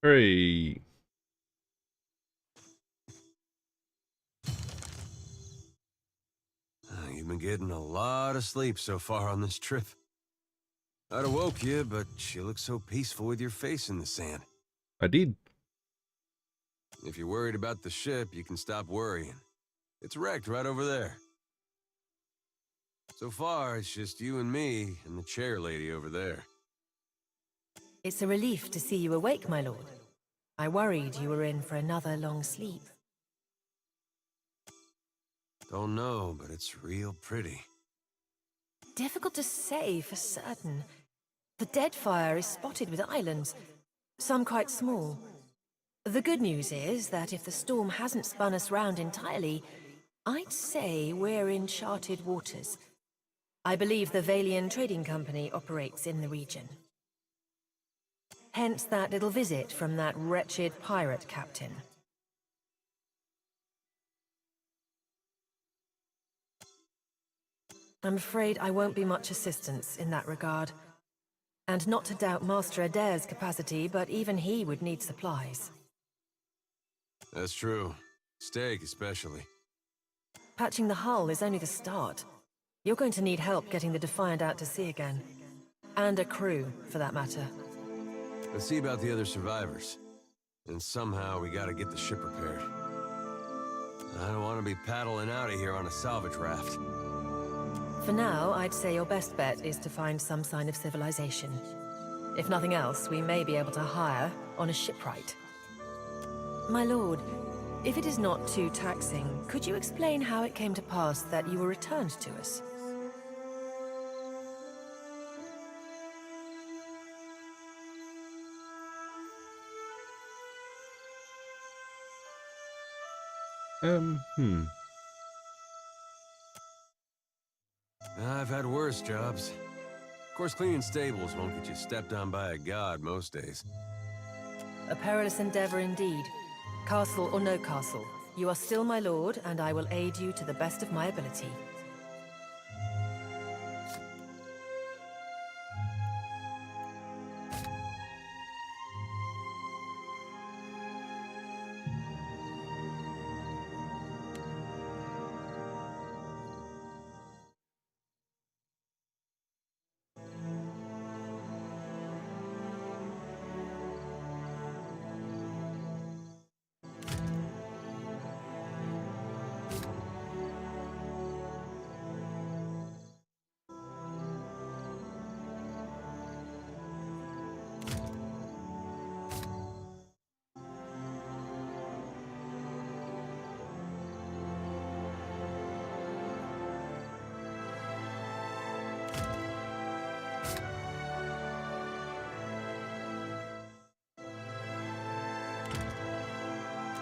Hooray. You've been getting a lot of sleep so far on this trip. I'd have woke you, but you look so peaceful with your face in the sand. I did. If you're worried about the ship, you can stop worrying. It's wrecked right over there. So far, it's just you and me and the chair lady over there. It's a relief to see you awake, my lord. I worried you were in for another long sleep. Don't know, but it's real pretty. Difficult to say for certain. The Deadfire is spotted with islands, some quite small. The good news is that if the storm hasn't spun us round entirely, I'd say we're in charted waters. I believe the Valian Trading Company operates in the region. Hence that little visit from that wretched pirate captain. I'm afraid I won't be much assistance in that regard. And not to doubt Master Adair's capacity, but even he would need supplies. That's true. Steak, especially. Patching the hull is only the start. You're going to need help getting the Defiant out to sea again. And a crew, for that matter. Let's see about the other survivors. And somehow we gotta get the ship repaired. I don't want to be paddling out of here on a salvage raft. For now, I'd say your best bet is to find some sign of civilization. If nothing else, we may be able to hire on a shipwright. My lord, if it is not too taxing, could you explain how it came to pass that you were returned to us? I've had worse jobs. Of course, cleaning stables won't get you stepped on by a god most days. A perilous endeavor indeed. Castle or no castle, you are still my lord, and I will aid you to the best of my ability.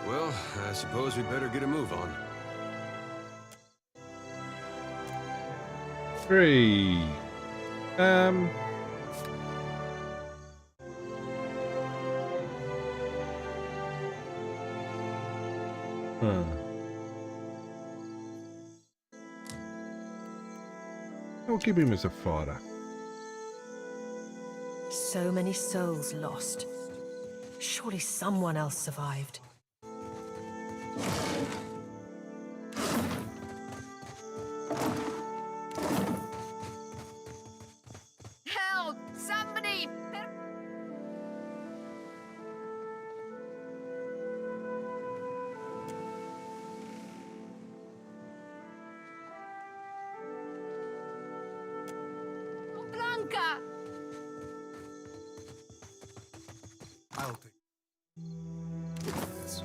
Well, I suppose we'd better get a move on. 3. Huh. I'll keep him as a fighter. So many souls lost. Surely someone else survived. Help! Somebody! Blanca! I'll take this.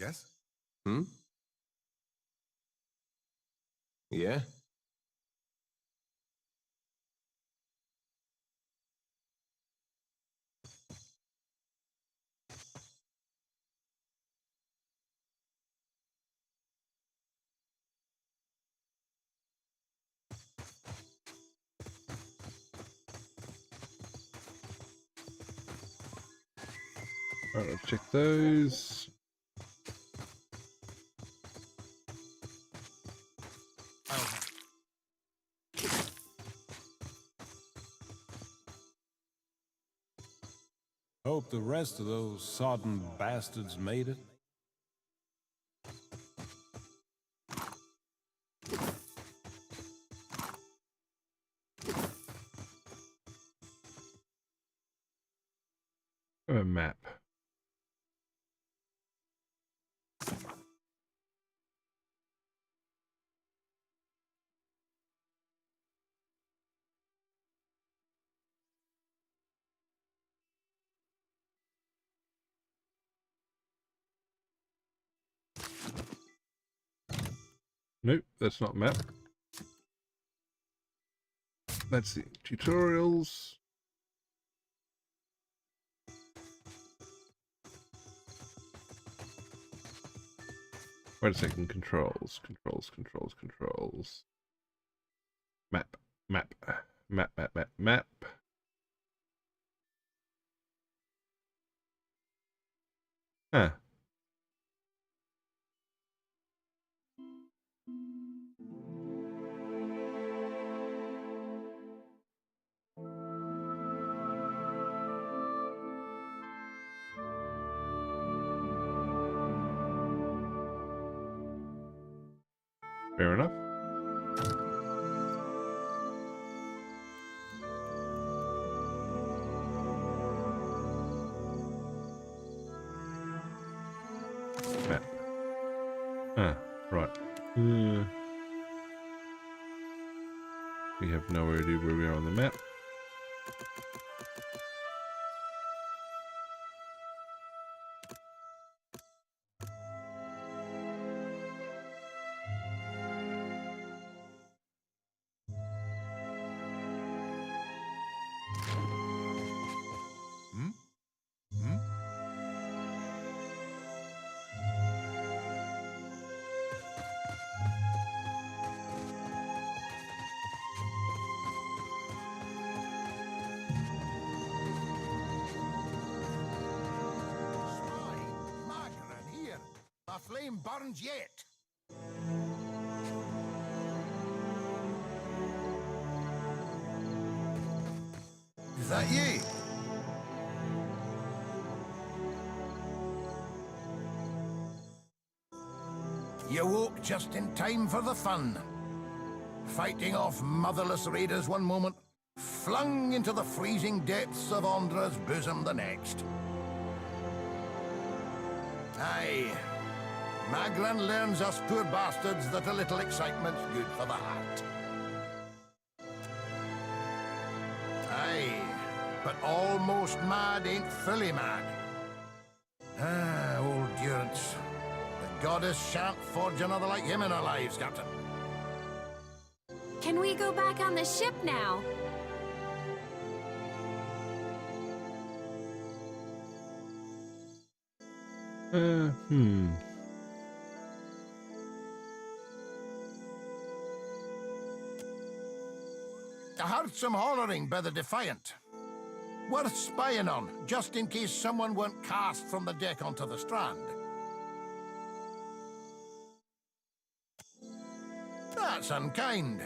Yes? Hmm? Yeah? Alright, I'll check those. Hope the rest of those sodden bastards made it. A map. Nope, that's not map. That's the tutorials. Wait a second, controls. Map. Huh. Fair enough. Map. Ah, right. We have no idea where we are on the map. The flame burns yet. Is that you? You woke just in time for the fun. Fighting off motherless raiders one moment, flung into the freezing depths of Ondra's bosom the next. Aye. Magran learns us poor bastards that a little excitement's good for the heart. Aye, but almost mad ain't fully mad. Ah, old Durance. The goddess shan't forge another like him in our lives, Captain. Can we go back on the ship now? I heard some hollering by the Defiant. Worth spying on, just in case someone weren't cast from the deck onto the strand. That's unkind.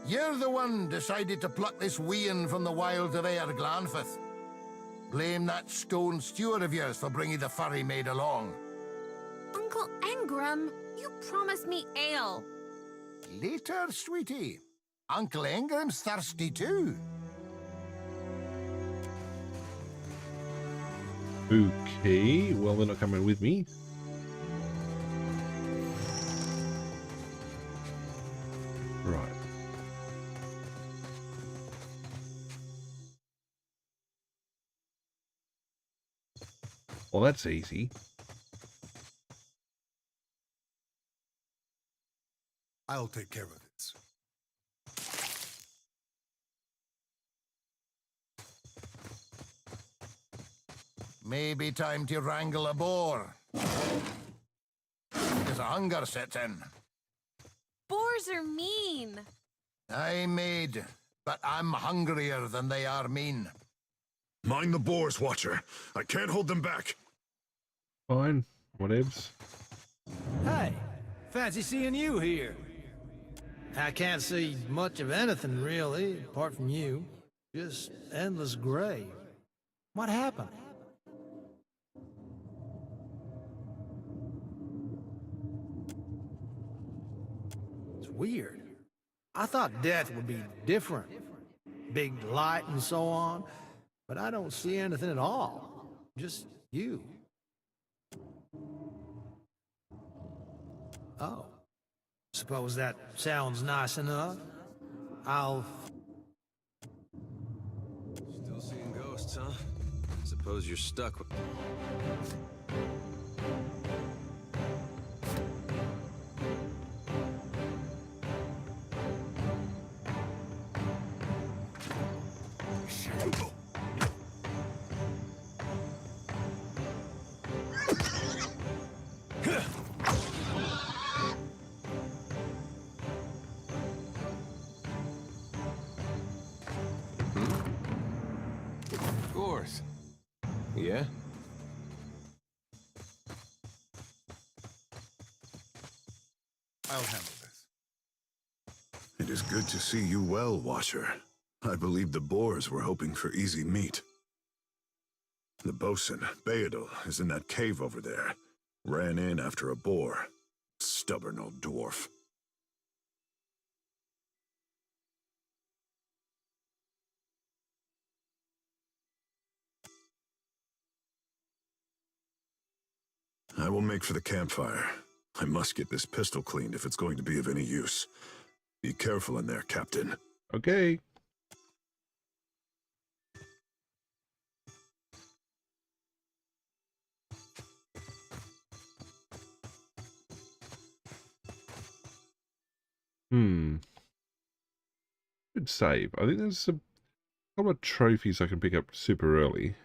You're the one decided to pluck this wean from the wilds of Aer Glanfith. Blame that stone steward of yours for bringing the furry maid along. Uncle Engram, you promised me ale. Later, sweetie. Uncle Engram's thirsty too. Okay, well, they're not coming with me. Right. Well, that's easy. I'll take care of this. Maybe time to wrangle a boar. As a hunger sets in. Boars are mean. Aye, maid, but I'm hungrier than they are mean. Mind the boars, Watcher. I can't hold them back. Fine. Whatevs. Hey, fancy seeing you here. I can't see much of anything, really, apart from you. Just endless gray. What happened? It's weird. I thought death would be different. Big light and so on. But I don't see anything at all. Just you. Oh. Suppose that sounds nice enough. I'll... Still seeing ghosts, huh? Suppose you're stuck with... Of course. Yeah? I'll handle this. It is good to see you well, Watcher. I believe the boars were hoping for easy meat. The bosun, Beadle, is in that cave over there. Ran in after a boar. Stubborn old dwarf. I will make for the campfire. I must get this pistol cleaned if it's going to be of any use. Be careful in there, Captain. Okay. Good save. I think there's a couple of trophies I can pick up super early.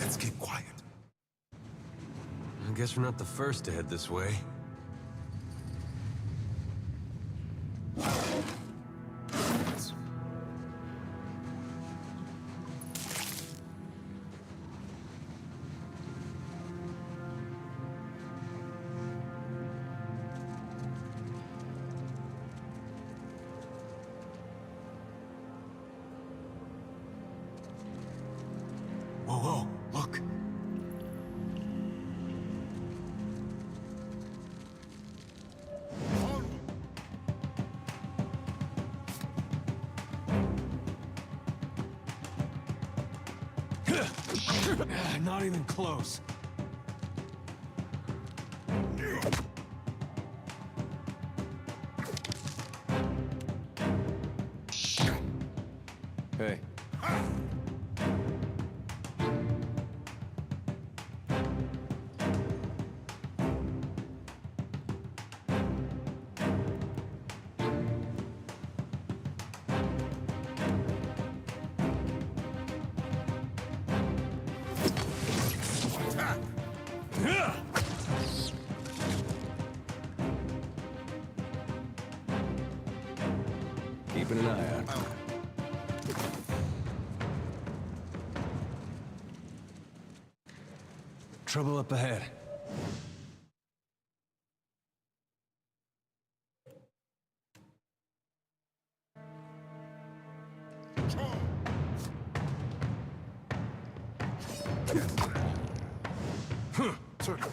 Let's keep quiet. I guess we're not the first to head this way. Whoa, look. Not even close. Hey. Keeping an eye out. Trouble up ahead. Certainly.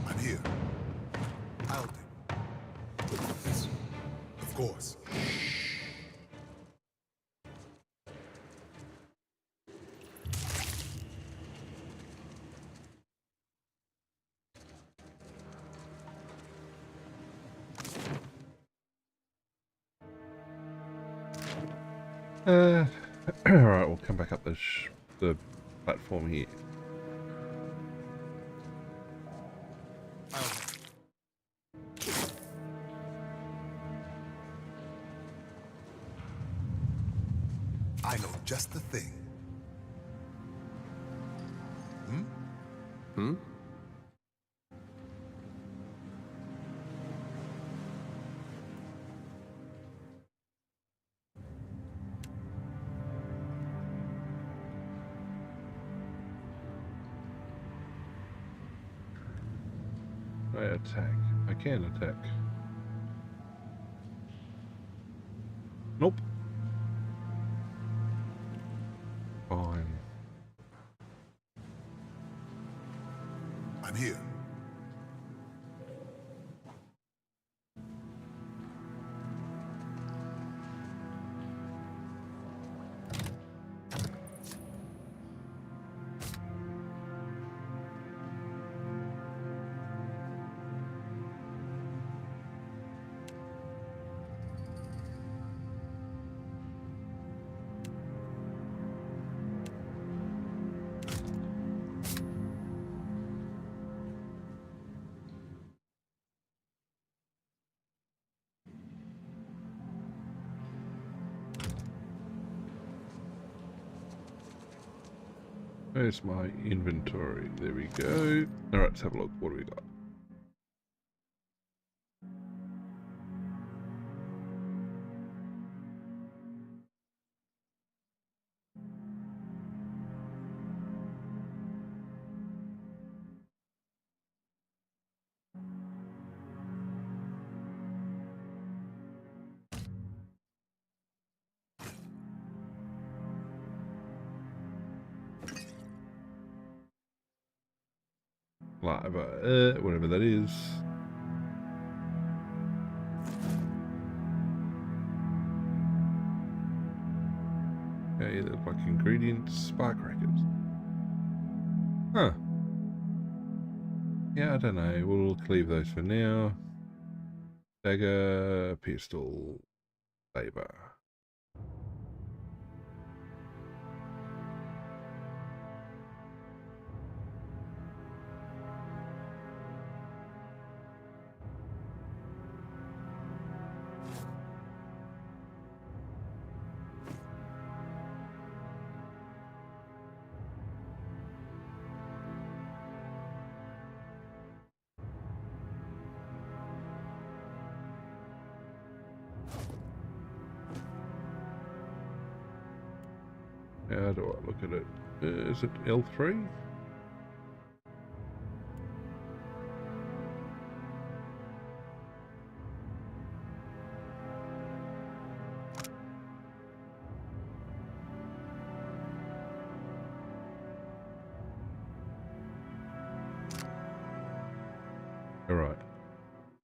I'm here. I'll do. Yes, of course. Alright, we'll come back up the platform here. I know just the thing. Hmm? I attack. I can attack. Nope. Fine. I'm here. Where's my inventory? There we go. Alright, let's have a look. What do we got? Lava, whatever that is. Okay, that's like ingredients, spark rackets. Huh. Yeah, I don't know. We'll leave those for now. Dagger, pistol, saber. How do I look at it? Is it L3?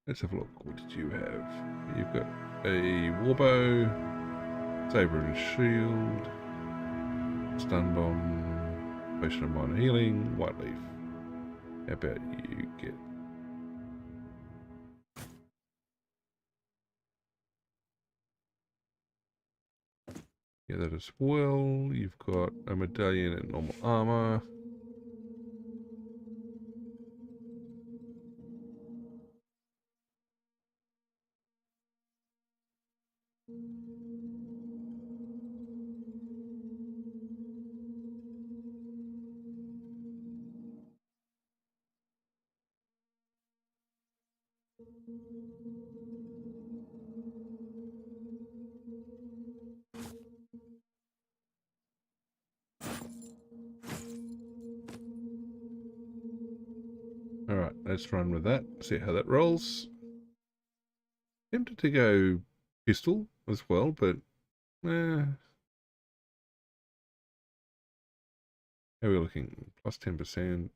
Let's have a look. What did you have? You've got a warbow, saber and shield, stun bomb, potion of minor healing, white leaf. How about you get? Yeah, that as well. You've got a medallion and normal armor. Alright, let's run with that. See how that rolls. Tempted to go pistol as well, but how are we looking? Plus 10%.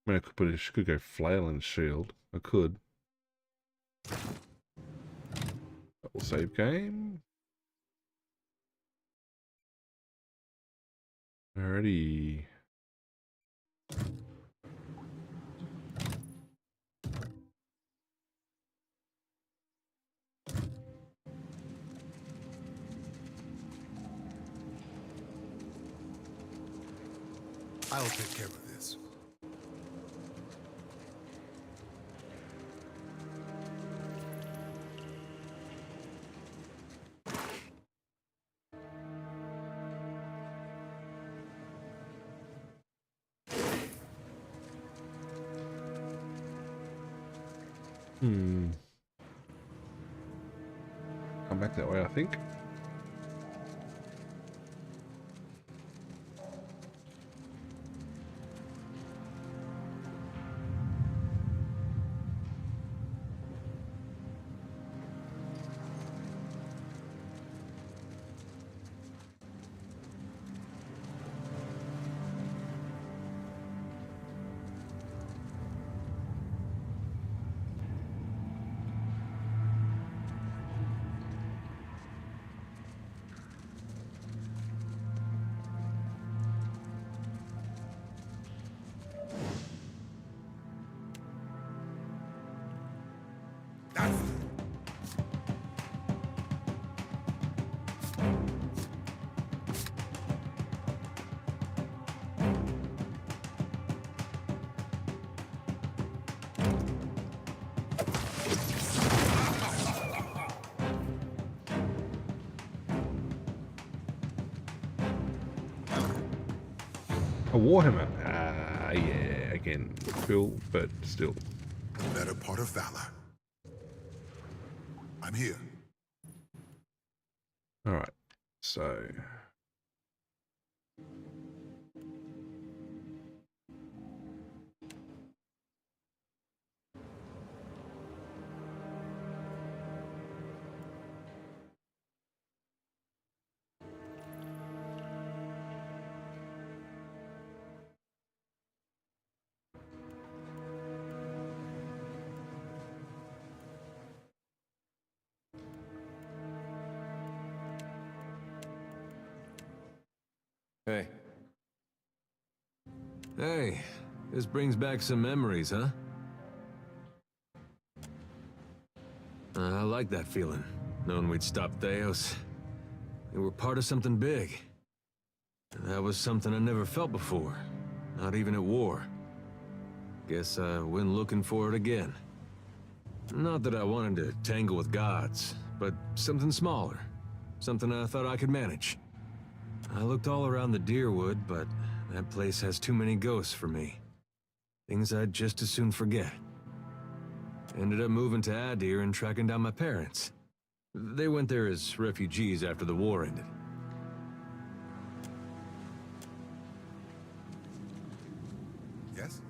I mean, I could go flail and shield. I could. That will save game. Alrighty. I'll take care of this. Come back that way, I think. A warhammer. Yeah, again, cool, but still. The better part of valor. I'm here. Alright, so... Hey. Hey, this brings back some memories, huh? I like that feeling, knowing we'd stopped Theos. We were part of something big. And that was something I never felt before, not even at war. Guess I went looking for it again. Not that I wanted to tangle with gods, but something smaller. Something I thought I could manage. I looked all around the Deerwood, but that place has too many ghosts for me. Things I'd just as soon forget. Ended up moving to Adir and tracking down my parents. They went there as refugees after the war ended. Yes?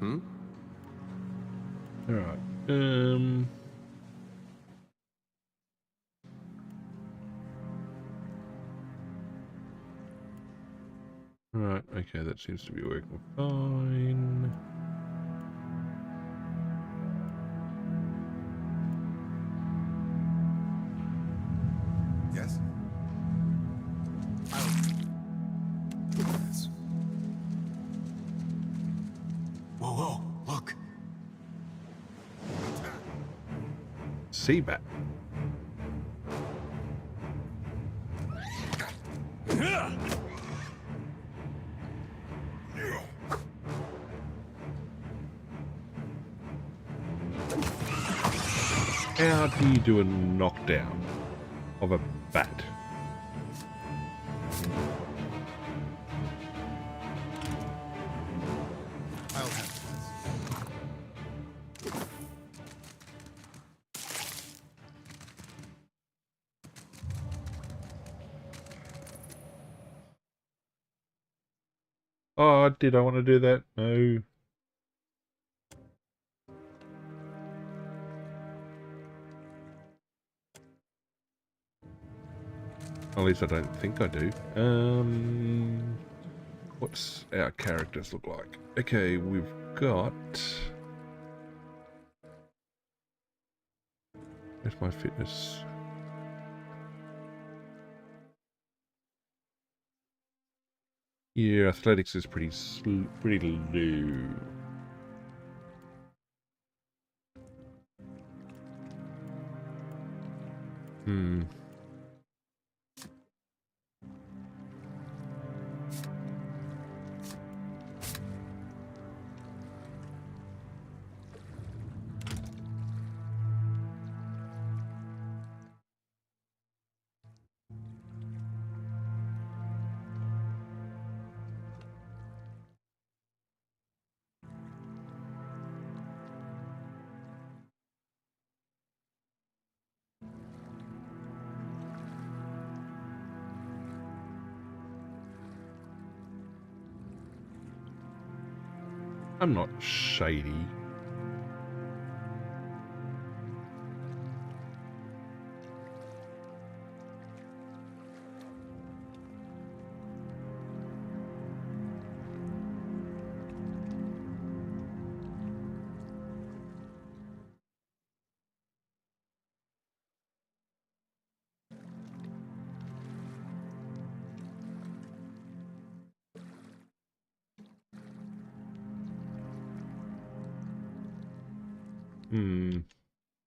Hmm? Alright. Right, okay, that seems to be working fine. Yes? Whoa, whoa, look. Seabat. How do you do a knockdown of a bat? I'll handle this. Oh, did I want to do that? No. At least I don't think I do. What's our characters look like? Okay, we've got... Where's my fitness? Yeah, athletics is pretty low. I'm not shady.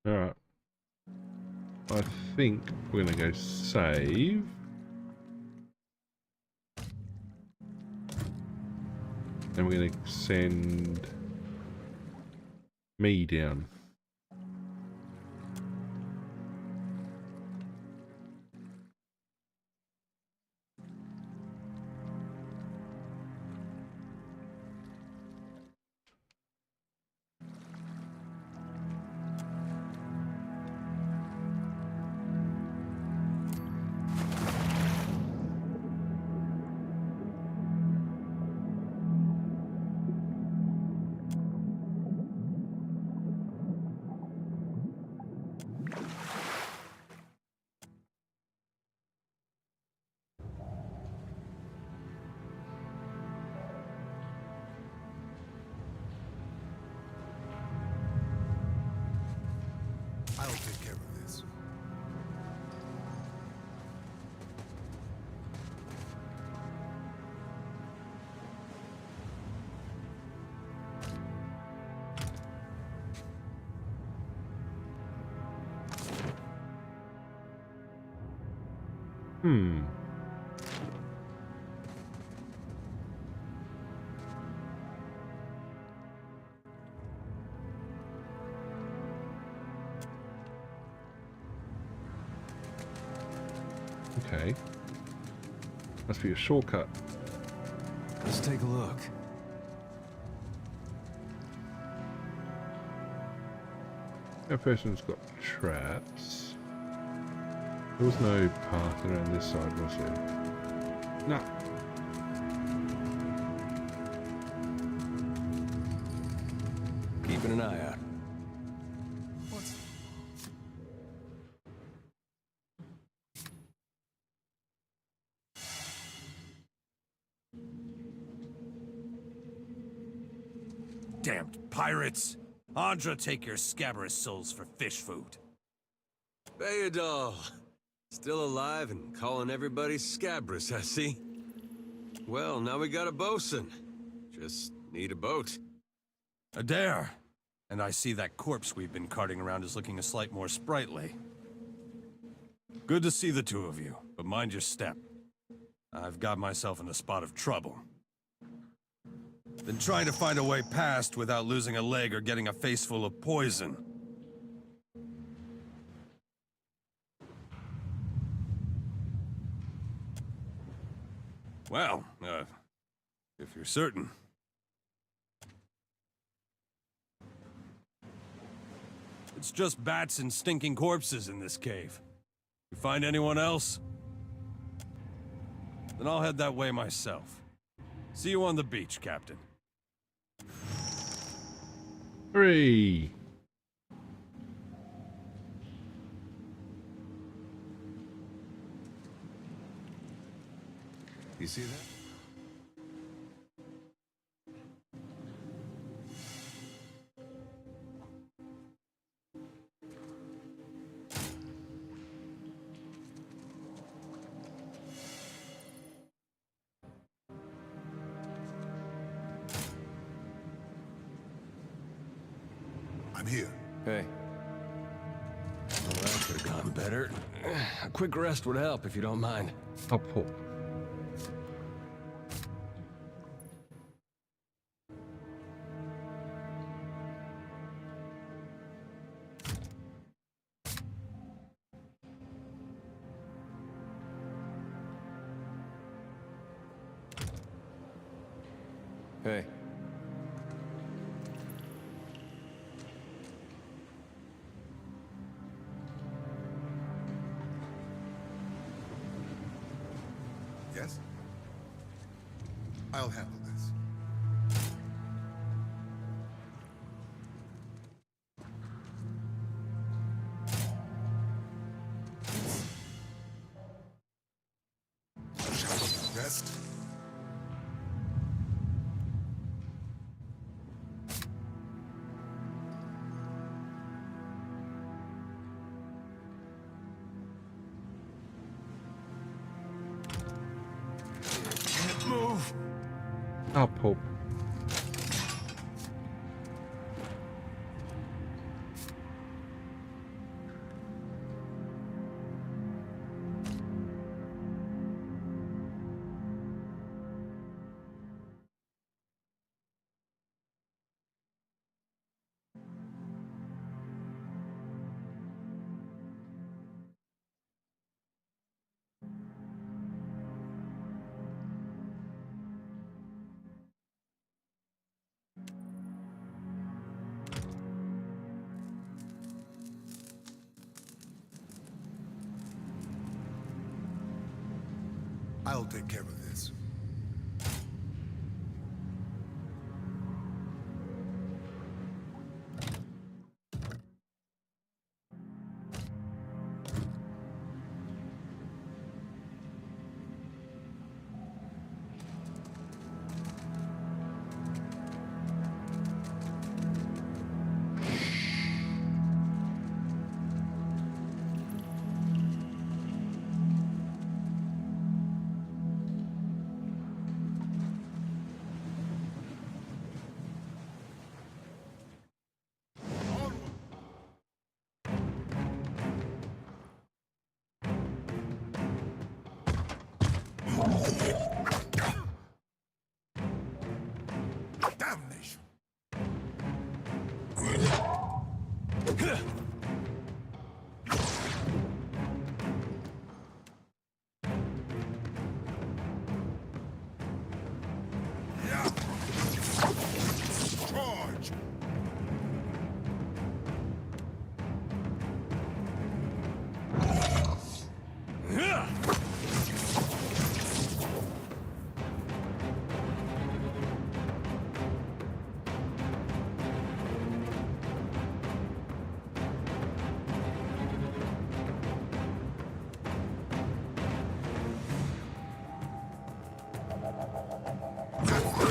Alright. I think we're going to go save. And we're going to send me down. I'll take care of this. Okay. Must be a shortcut. Let's take a look. That person's got traps. There was no path around this side, was there? Nah. keeping an eye out. Damned pirates! Andra, take your scabrous souls for fish food. Bayadol! Still alive and calling everybody scabrous, I see. Well, now we got a bosun. Just need a boat. Adair! And I see that corpse we've been carting around is looking a sight more sprightly. Good to see the two of you, but mind your step. I've got myself in a spot of trouble. Been trying to find a way past without losing a leg or getting a face full of poison. Well, if you're certain. It's just bats and stinking corpses in this cave. You find anyone else? Then I'll head that way myself. See you on the beach, Captain. Hooray! You see that? I'm here. Hey. Well, that could have gone better. A quick rest would help, if you don't mind. Up hope. Hey. Yes? I'll handle this. Rest. Move! Up hope. I'll take care of this.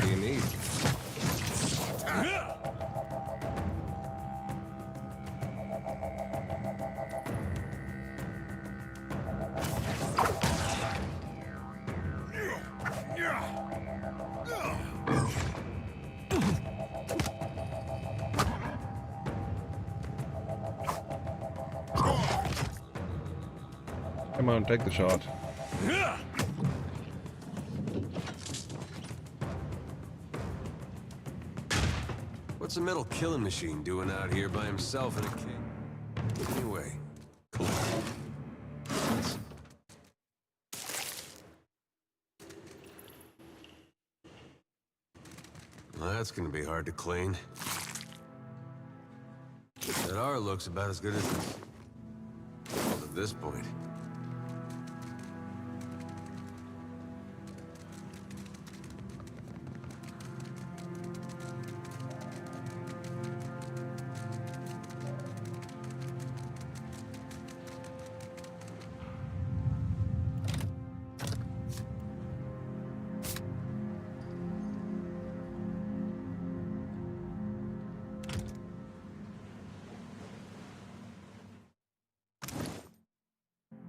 do you need? Come on, take the shot. What's a metal killing machine doing out here by himself in a cave? Anyway, cool. Well, that's gonna be hard to clean. That R looks about as good as this. At this point.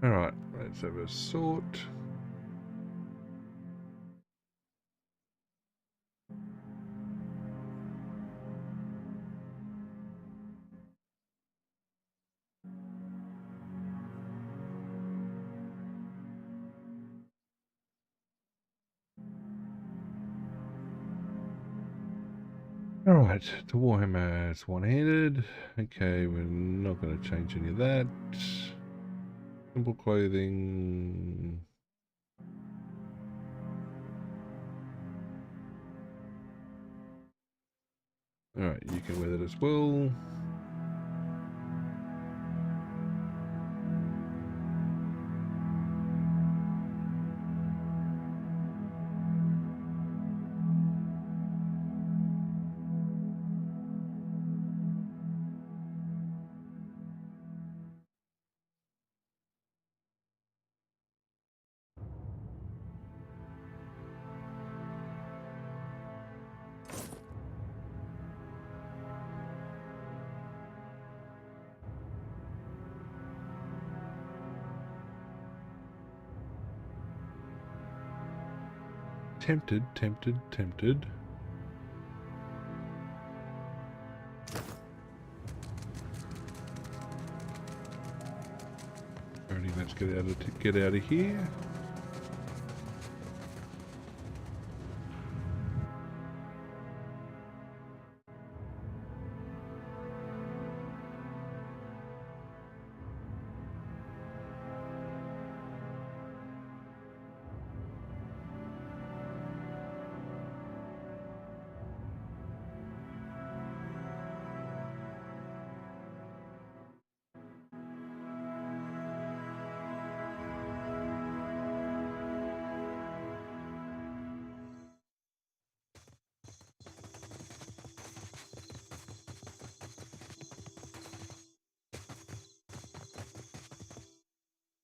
Alright, let's have a sort. Alright, the Warhammer is one-handed. Okay, we're not going to change any of that. Simple clothing. Alright, you can wear that as well. Tempted. Alrighty, let's get out of here.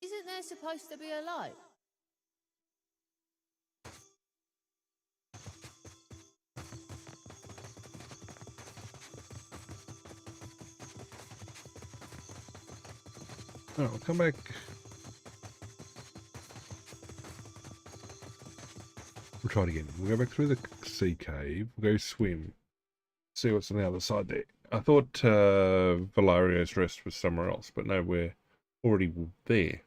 Isn't there supposed to be a light? Oh, we'll come back. We'll try it again. We'll go back through the sea cave. We'll go swim. See what's on the other side there. I thought Valario's rest was somewhere else, but no, we're already there.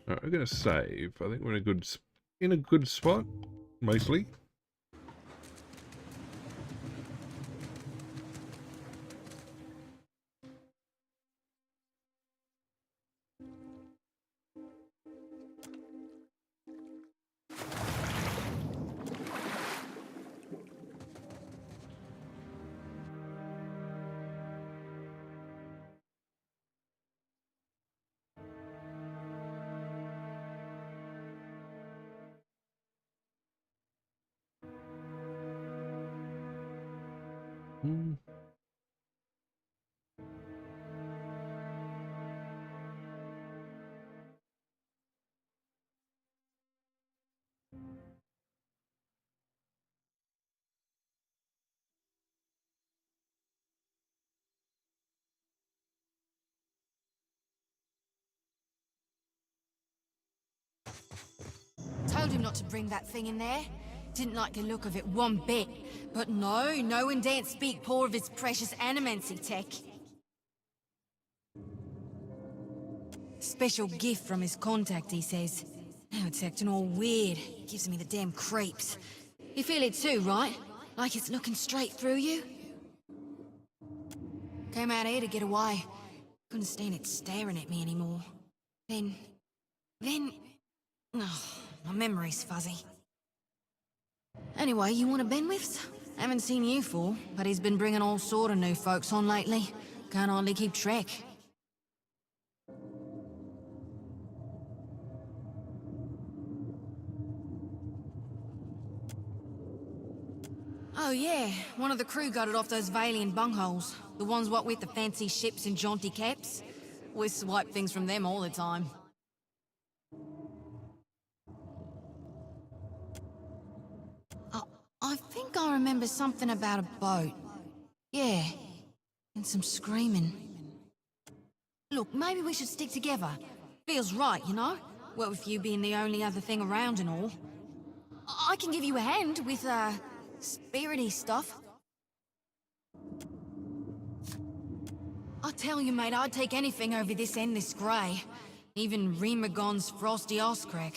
Alright, we're going to save. I think we're in a good spot, mostly. Hmm. Told him not to bring that thing in there. Didn't like the look of it one bit. But no one daren't speak poor of his precious animancy tech. Special gift from his contact, he says. Now it's acting all weird. Gives me the damn creeps. You feel it too, right? Like it's looking straight through you? Came out here to get away. Couldn't stand it staring at me anymore. Then... Oh, my memory's fuzzy. Anyway, you want a Benwifts? Haven't seen you for, but he's been bringing all sort of new folks on lately. Can't hardly keep track. Oh yeah, one of the crew got it off those Valian bungholes. The ones what with the fancy ships and jaunty caps. We swipe things from them all the time. I think I remember something about a boat. Yeah, and some screaming. Look, maybe we should stick together. Feels right, you know? Well, with you being the only other thing around and all. I can give you a hand with, spirity stuff. I tell you, mate, I'd take anything over this endless grey. Even Remagon's frosty arse crack.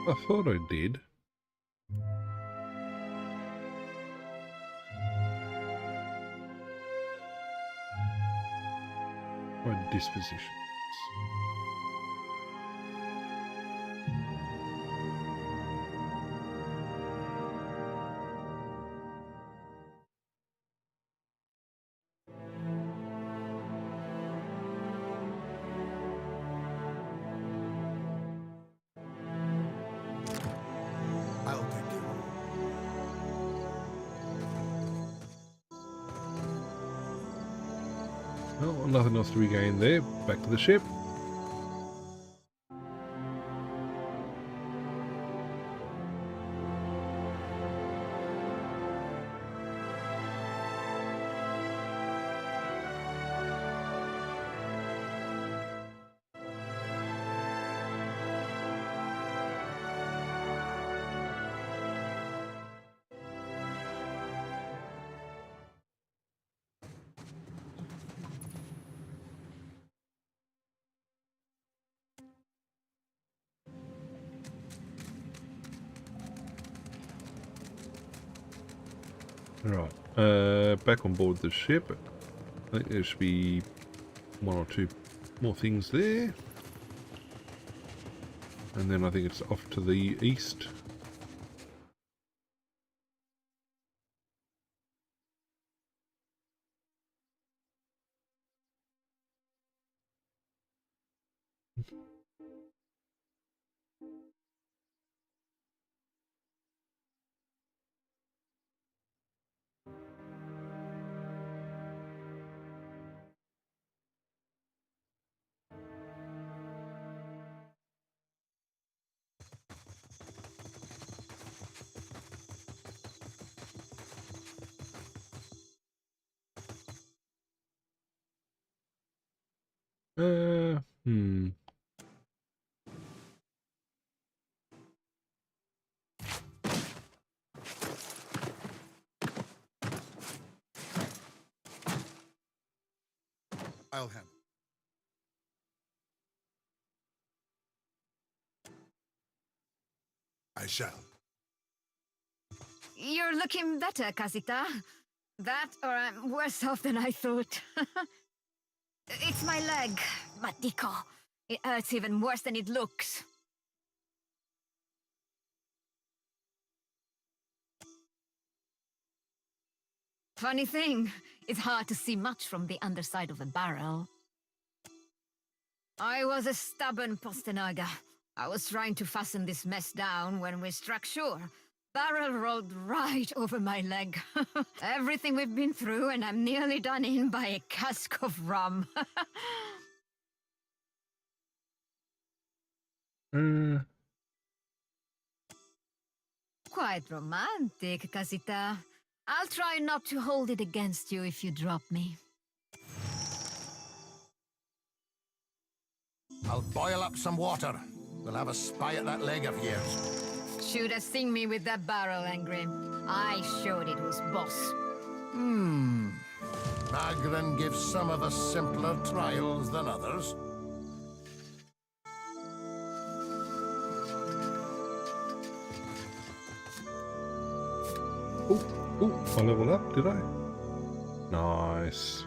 I thought I did. My dispositions. I'll take it. Well, nothing else to be gained there. Back to the ship. Right, back on board the ship. I think there should be one or two more things there. And then I think it's off to the east. Hmm. I'll handle. I shall. You're looking better, Casita. That, or I'm worse off than I thought. It's my leg, Matico. It hurts even worse than it looks. Funny thing, it's hard to see much from the underside of a barrel. I was a stubborn Postanaga. I was trying to fasten this mess down when we struck shore. Barrel rolled right over my leg. Everything we've been through, and I'm nearly done in by a cask of rum. Quite romantic, Casita. I'll try not to hold it against you if you drop me. I'll boil up some water. We'll have a spy at that leg of yours. Should have seen me with that barrel, Angry. I showed it who's boss. Magrin gives some of us simpler trials than others. Oh, I leveled up, did I? Nice.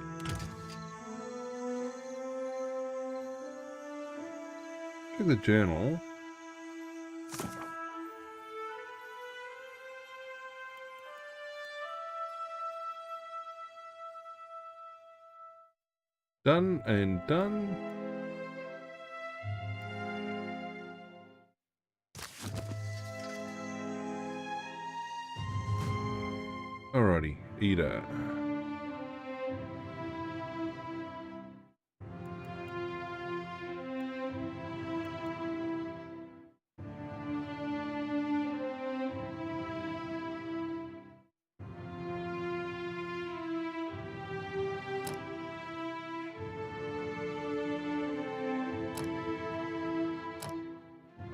Check the journal. Done and done. Alrighty, Ida.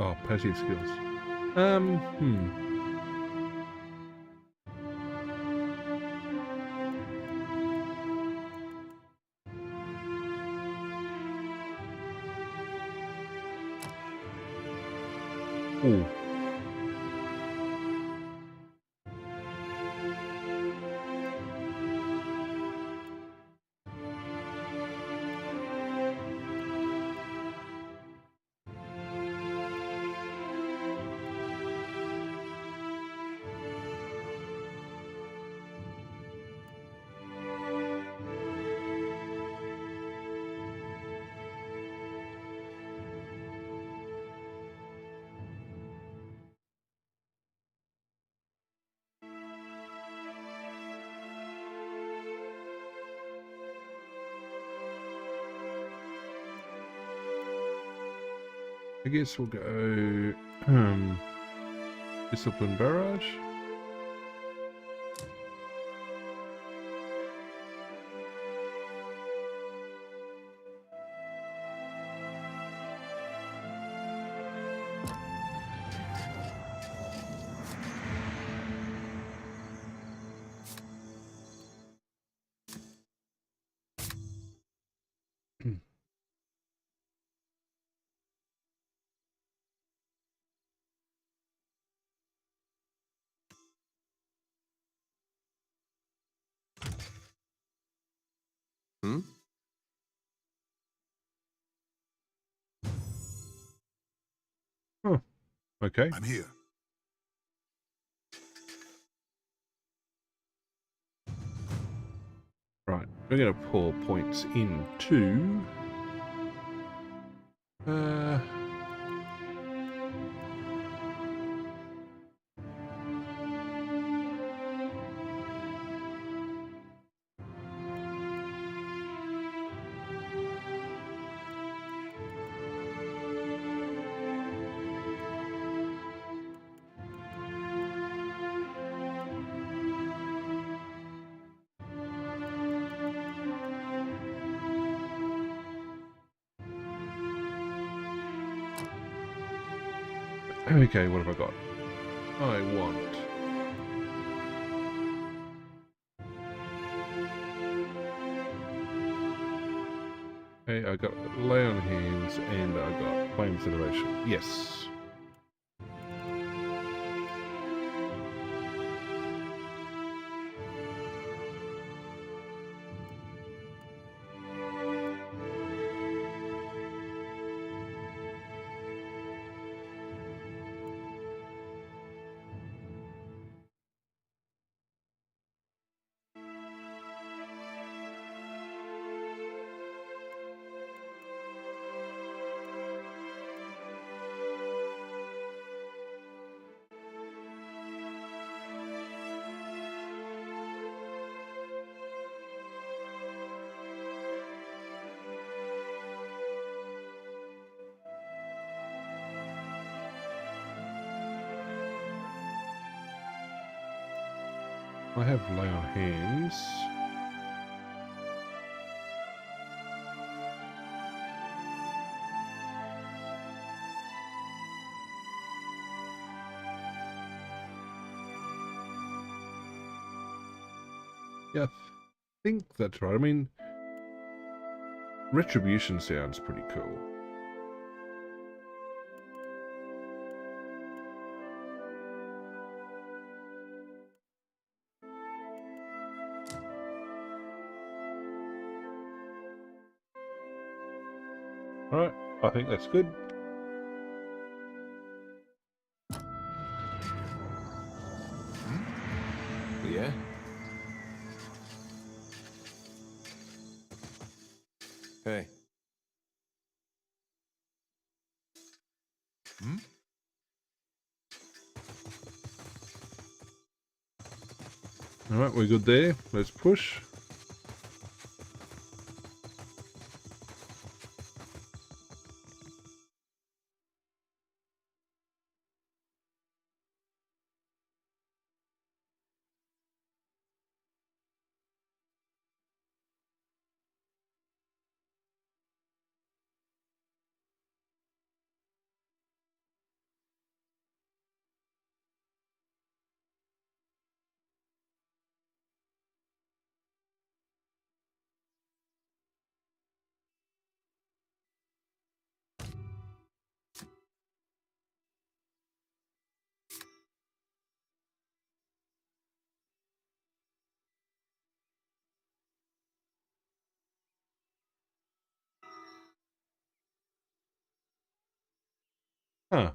Oh, passive skills. Ooh. I guess we'll go Discipline Barrage. Oh, okay. I'm here. Right, we're going to pour points into... Okay, what have I got? I want... Okay, I got Lay on Hands and I got Flames Innovation. Yes. I have lay on hands. Yeah, I think that's right. I mean, retribution sounds pretty cool. Alright, I think that's good. Yeah? Hey. Hmm? Alright, we're good there. Let's push. Huh.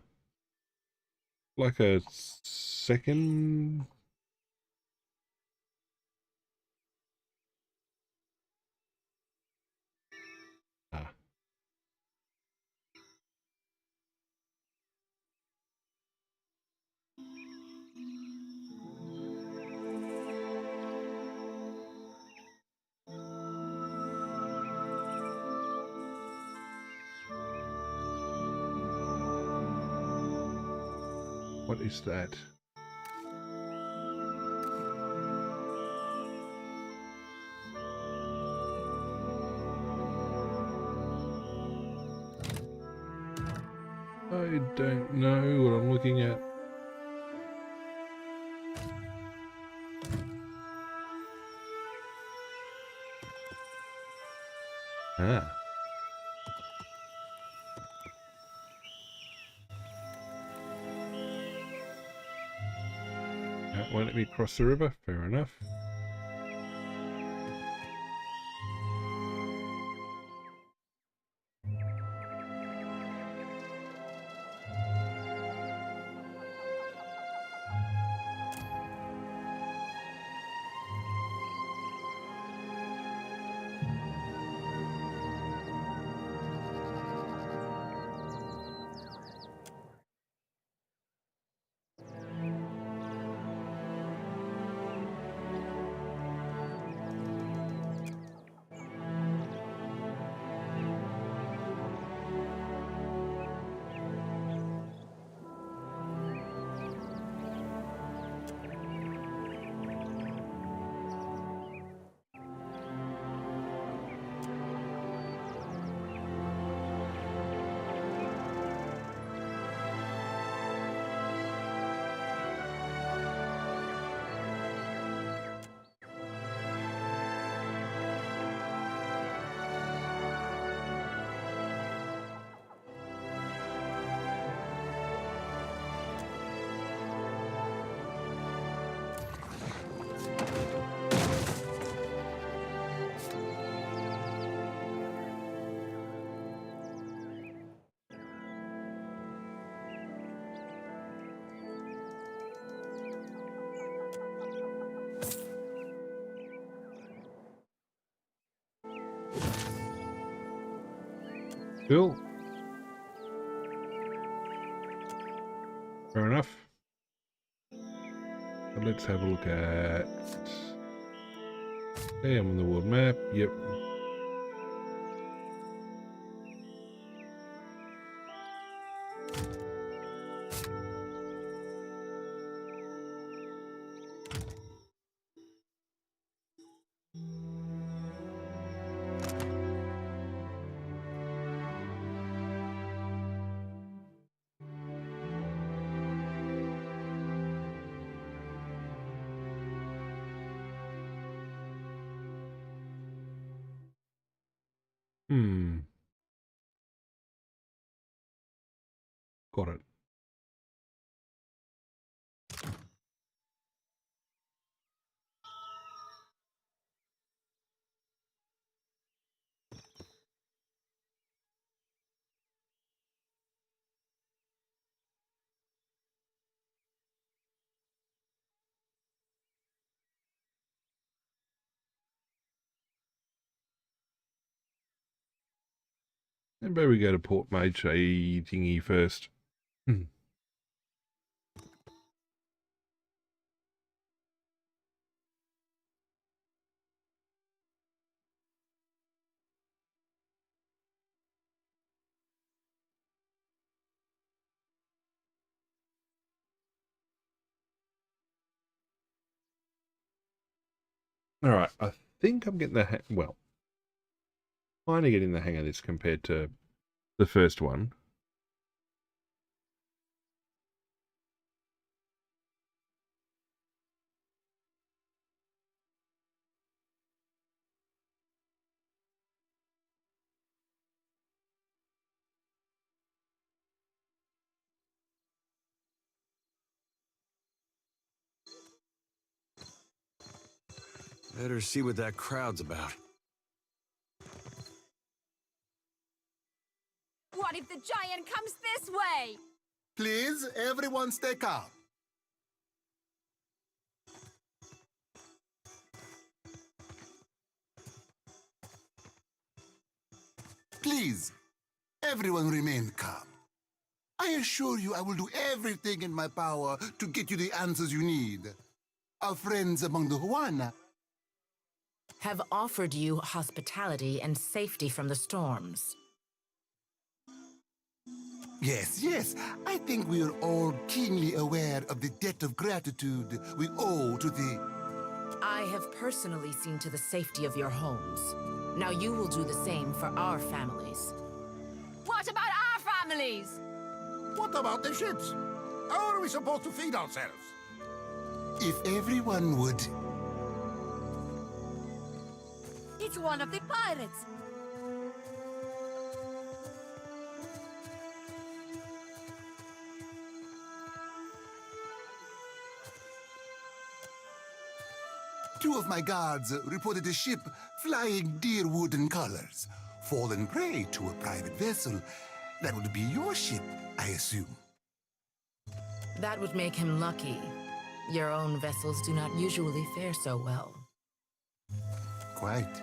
Like a second... Ah. What is that? I don't know what I'm looking at. Ah. Won't let me cross the river. Fair enough. Cool. Fair enough. So let's have a look at... Hey, I'm on the world map. Yep. And maybe we go to Port Mage thingy first. All right, I think I'm getting the hang. Well, kind of getting the hang of this compared to the first one. Better see what that crowd's about. What if the giant comes this way? Please, everyone stay calm. Please, everyone remain calm. I assure you I will do everything in my power to get you the answers you need. Our friends among the Huana have offered you hospitality and safety from the storms. Yes. I think we are all keenly aware of the debt of gratitude we owe to the... I have personally seen to the safety of your homes. Now you will do the same for our families. What about our families? What about the ships? How are we supposed to feed ourselves? If everyone would... It's one of the pirates. Two of my guards reported a ship flying deer wooden colors, fallen prey to a private vessel. That would be your ship, I assume. That would make him lucky. Your own vessels do not usually fare so well. Quite.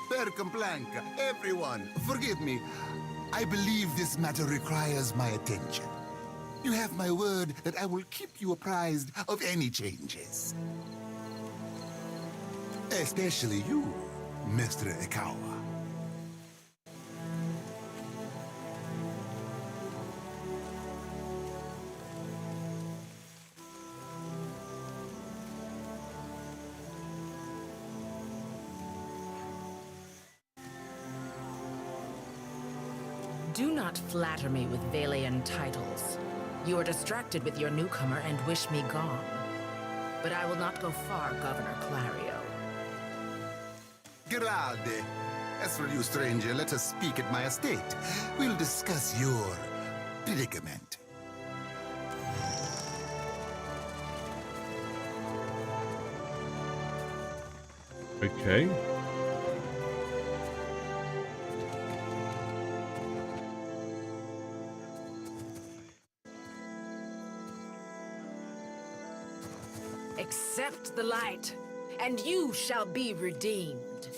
Per complanca, everyone, forgive me. I believe this matter requires my attention. You have my word that I will keep you apprised of any changes. Especially you, Mr. Ikawa. Do not flatter me with Valian titles. You are distracted with your newcomer and wish me gone. But I will not go far, Governor Clario. Grande. As for you, stranger, let us speak at my estate. We'll discuss your predicament. Okay. Accept the light, and you shall be redeemed.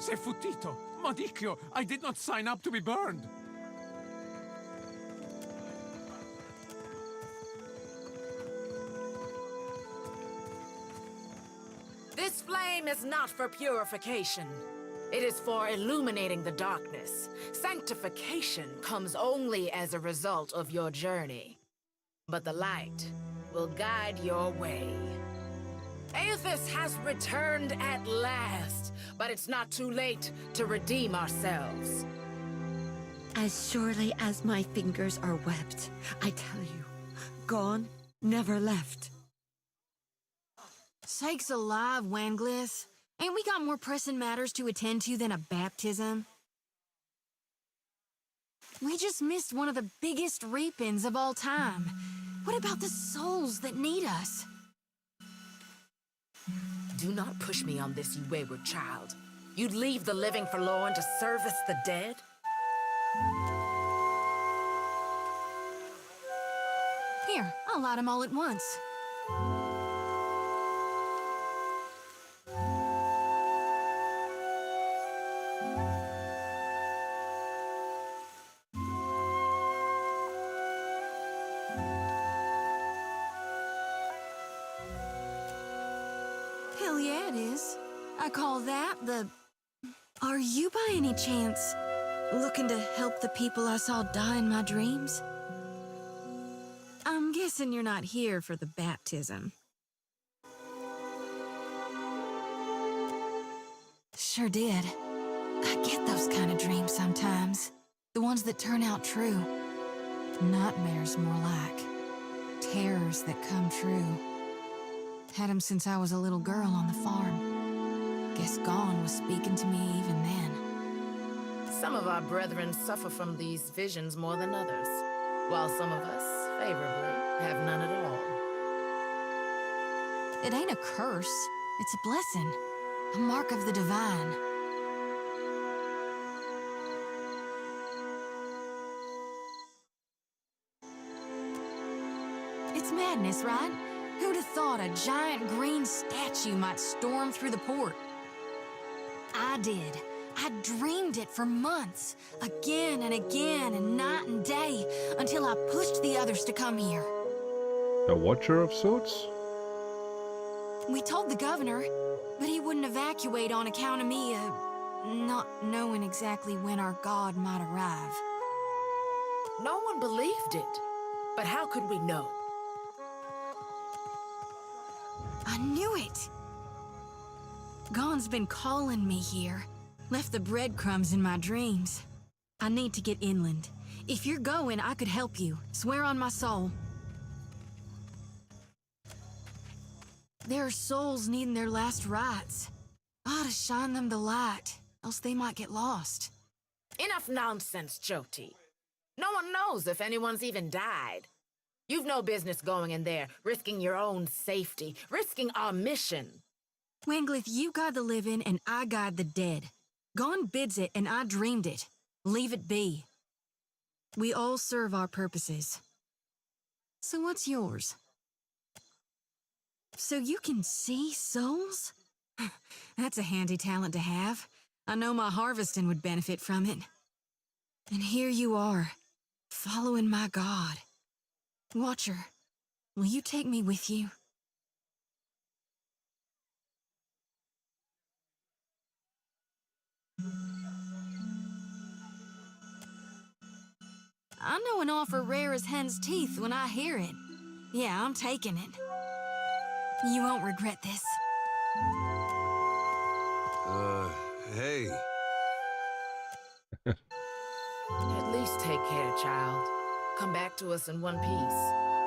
Sefutito, Madicchio, I did not sign up to be burned. This flame is not for purification. It is for illuminating the darkness. Sanctification comes only as a result of your journey. But the light will guide your way. Aethys has returned at last, but it's not too late to redeem ourselves. As surely as my fingers are webbed, I tell you, gone, never left. Sakes alive, Wanglis. Ain't we got more pressing matters to attend to than a baptism? We just missed one of the biggest reapings of all time. What about the souls that need us? Do not push me on this, you wayward child. You'd leave the living forlorn to service the dead? Here, I'll light them all at once. Hell yeah, it is. I call that the... Are you by any chance looking to help the people I saw die in my dreams? I'm guessing you're not here for the baptism. Sure did. I get those kind of dreams sometimes. The ones that turn out true. Nightmares, more like. Terrors that come true. Had 'em since I was a little girl on the farm. Guess Gone was speaking to me even then. Some of our brethren suffer from these visions more than others, while some of us, favorably, have none at all. It ain't a curse. It's a blessing. A mark of the divine. It's madness, right? Who'd have thought a giant green statue might storm through the port? I did. I dreamed it for months, again and again, and night and day, until I pushed the others to come here. A watcher of sorts? We told the governor, but he wouldn't evacuate on account of me, not knowing exactly when our god might arrive. No one believed it, but how could we know? I knew it! Gone's been calling me here. Left the breadcrumbs in my dreams. I need to get inland. If you're going, I could help you. Swear on my soul. There are souls needing their last rites. I ought to shine them the light, else they might get lost. Enough nonsense, Jyoti. No one knows if anyone's even died. You've no business going in there, risking your own safety, risking our mission. Wenglith, you guide the living and I guide the dead. Gone bids it and I dreamed it. Leave it be. We all serve our purposes. So what's yours? So you can see souls? That's a handy talent to have. I know my harvesting would benefit from it. And here you are, following my god. Watcher, will you take me with you? I know an offer rare as hen's teeth when I hear it. Yeah, I'm taking it. You won't regret this. Hey. At least take care, child. Come back to us in one piece.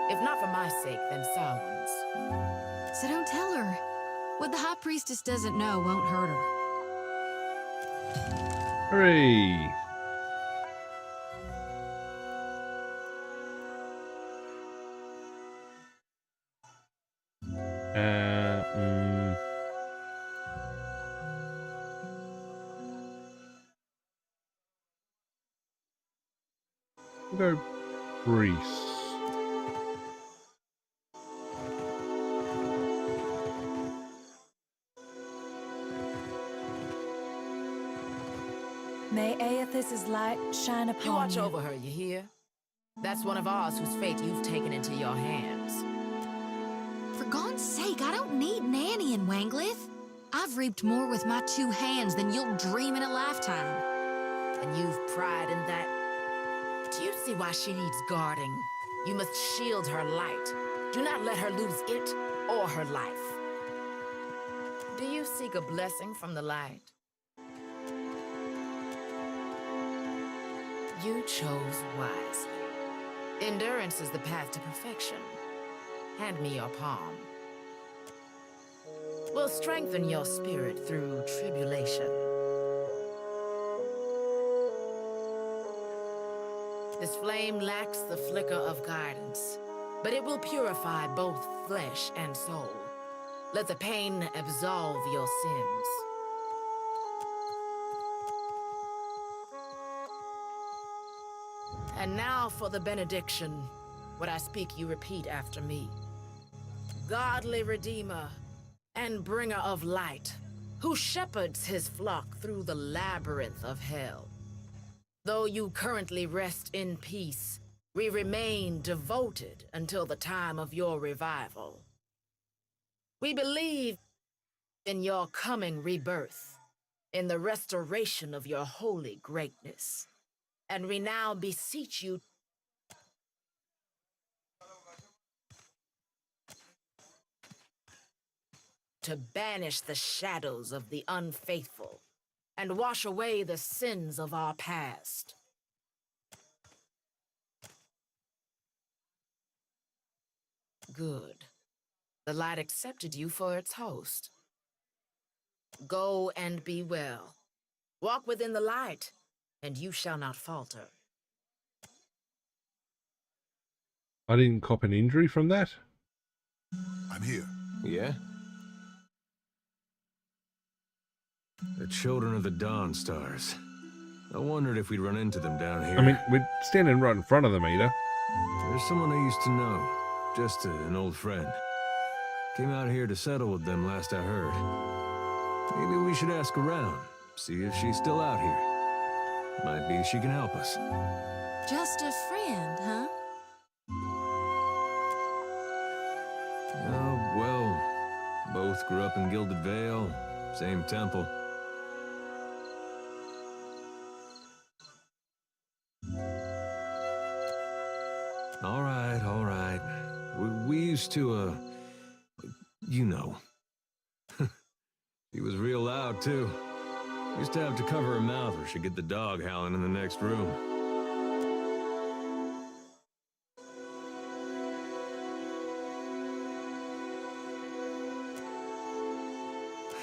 If not for my sake, then Sauron's. So don't tell her. What the High Priestess doesn't know won't hurt her. Hooray! We'll go priests. May Aethys' light shine upon you. You watch over her, you hear? That's one of ours whose fate you've taken into your hands. For God's sake, I don't need nannying, Wanglith. I've reaped more with my 2 hands than you'll dream in a lifetime. And you've pride in that? Do you see why she needs guarding? You must shield her light. Do not let her lose it or her life. Do you seek a blessing from the light? You chose wisely. Endurance is the path to perfection. Hand me your palm. We'll strengthen your spirit through tribulation. This flame lacks the flicker of guidance, but it will purify both flesh and soul. Let the pain absolve your sins. And now for the benediction. What I speak, you repeat after me. Godly Redeemer and bringer of light, who shepherds his flock through the labyrinth of hell. Though you currently rest in peace, we remain devoted until the time of your revival. We believe in your coming rebirth, in the restoration of your holy greatness. And we now beseech you to banish the shadows of the unfaithful and wash away the sins of our past. Good. The light accepted you for its host. Go and be well. Walk within the light, and you shall not falter. I didn't cop an injury from that. I'm here. Yeah? The Children of the Dawn Stars. I wondered if we'd run into them down here. I mean, we're standing right in front of them, Ada. There's someone I used to know. Just an old friend. Came out here to settle with them last I heard. Maybe we should ask around. See if she's still out here. Might be she can help us. Just a friend, huh? Oh, well. Both grew up in Gilded Vale. Same temple. All right, all right. We used to, you know. He was real loud, too. Used to have to cover her mouth or she'd get the dog howling in the next room.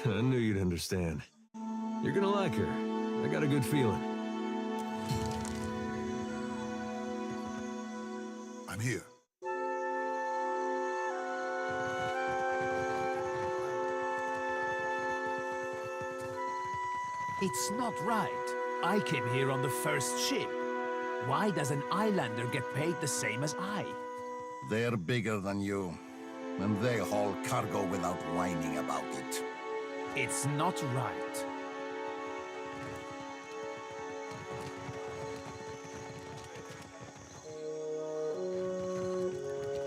I knew you'd understand. You're gonna like her. I got a good feeling. I'm here. It's not right. I came here on the first ship. Why does an islander get paid the same as I? They're bigger than you, and they haul cargo without whining about it. It's not right.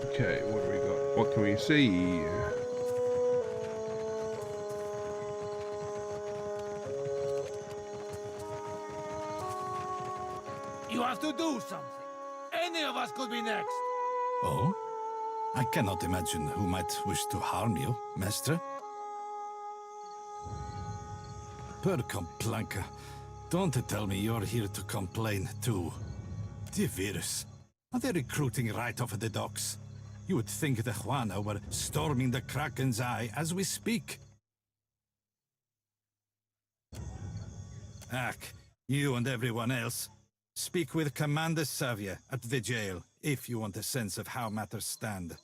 Okay, what do we got? What can we see? You have to do something. Any of us could be next. Oh? I cannot imagine who might wish to harm you, Mestre. Per complanca, don't tell me you're here to complain too. The virus. Are they recruiting right off the docks? You would think the Juana were storming the Kraken's Eye as we speak. Ack, you and everyone else. Speak with Commander Savia at the jail, if you want a sense of how matters stand.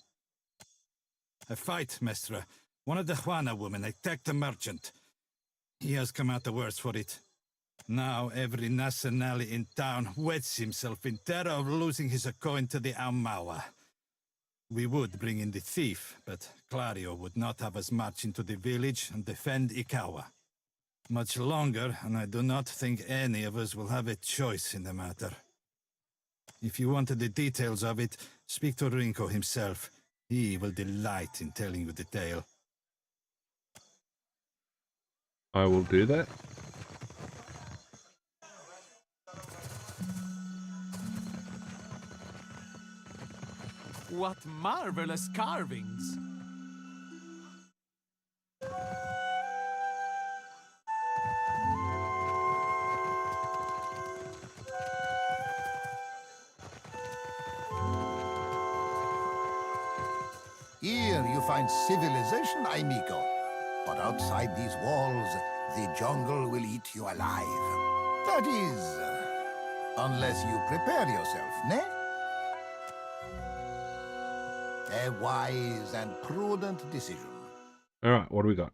A fight, Mestre. One of the Juana women attacked a merchant. He has come out the worse for it. Now every nationale in town wets himself in terror of losing his coin to the Aumaua. We would bring in the thief, but Clario would not have us march into the village and defend Ikawa. Much longer, and I do not think any of us will have a choice in the matter. If you wanted the details of it, speak to Rinko himself. He will delight in telling you the tale. I will do that. What marvelous carvings! Here you find civilization, amigo. But outside these walls, the jungle will eat you alive. That is, unless you prepare yourself, ne? A wise and prudent decision. All right, what do we got?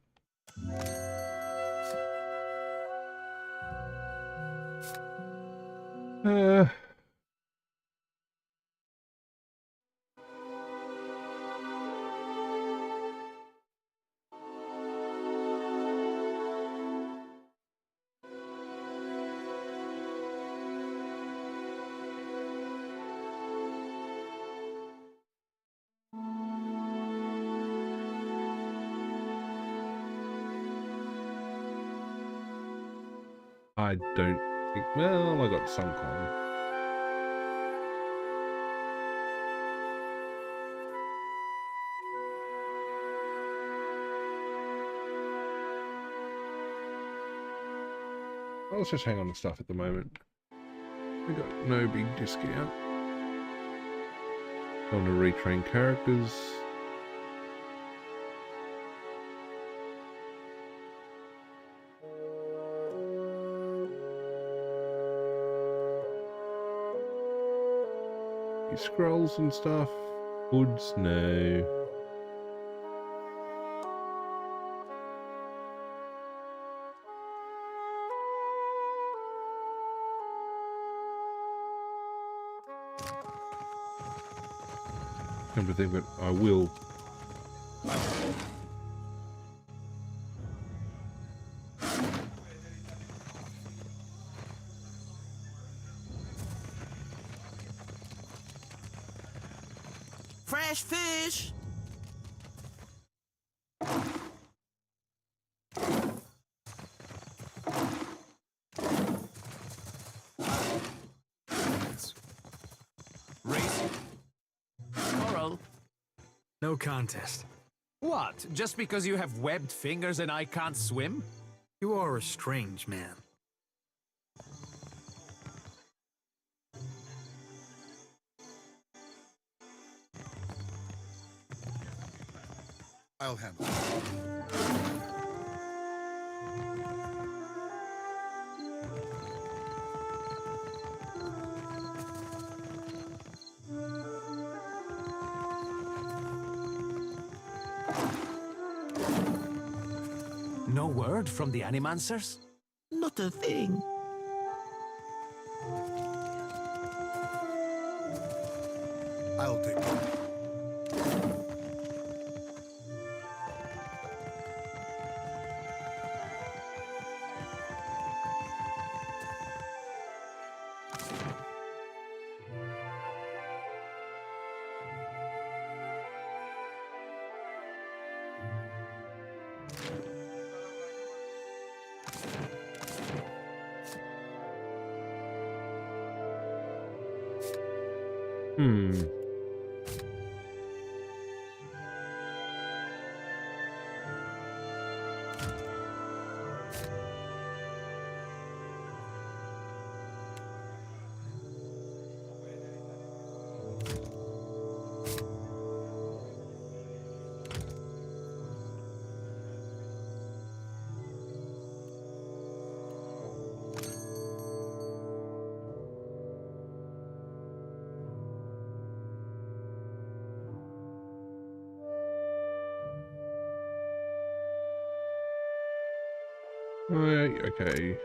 I don't think... Well, I got some kind. Well, let's just hang on to stuff at the moment. We got no big discount. Time to retrain characters. Scrolls and stuff. Hoods, no. Come to think of it, I will. Fresh fish! Race. Coral. No contest. What? Just because you have webbed fingers and I can't swim? You are a strange man. I'll handle it. No word from the Animancers? Not a thing. I'll take it. Okay.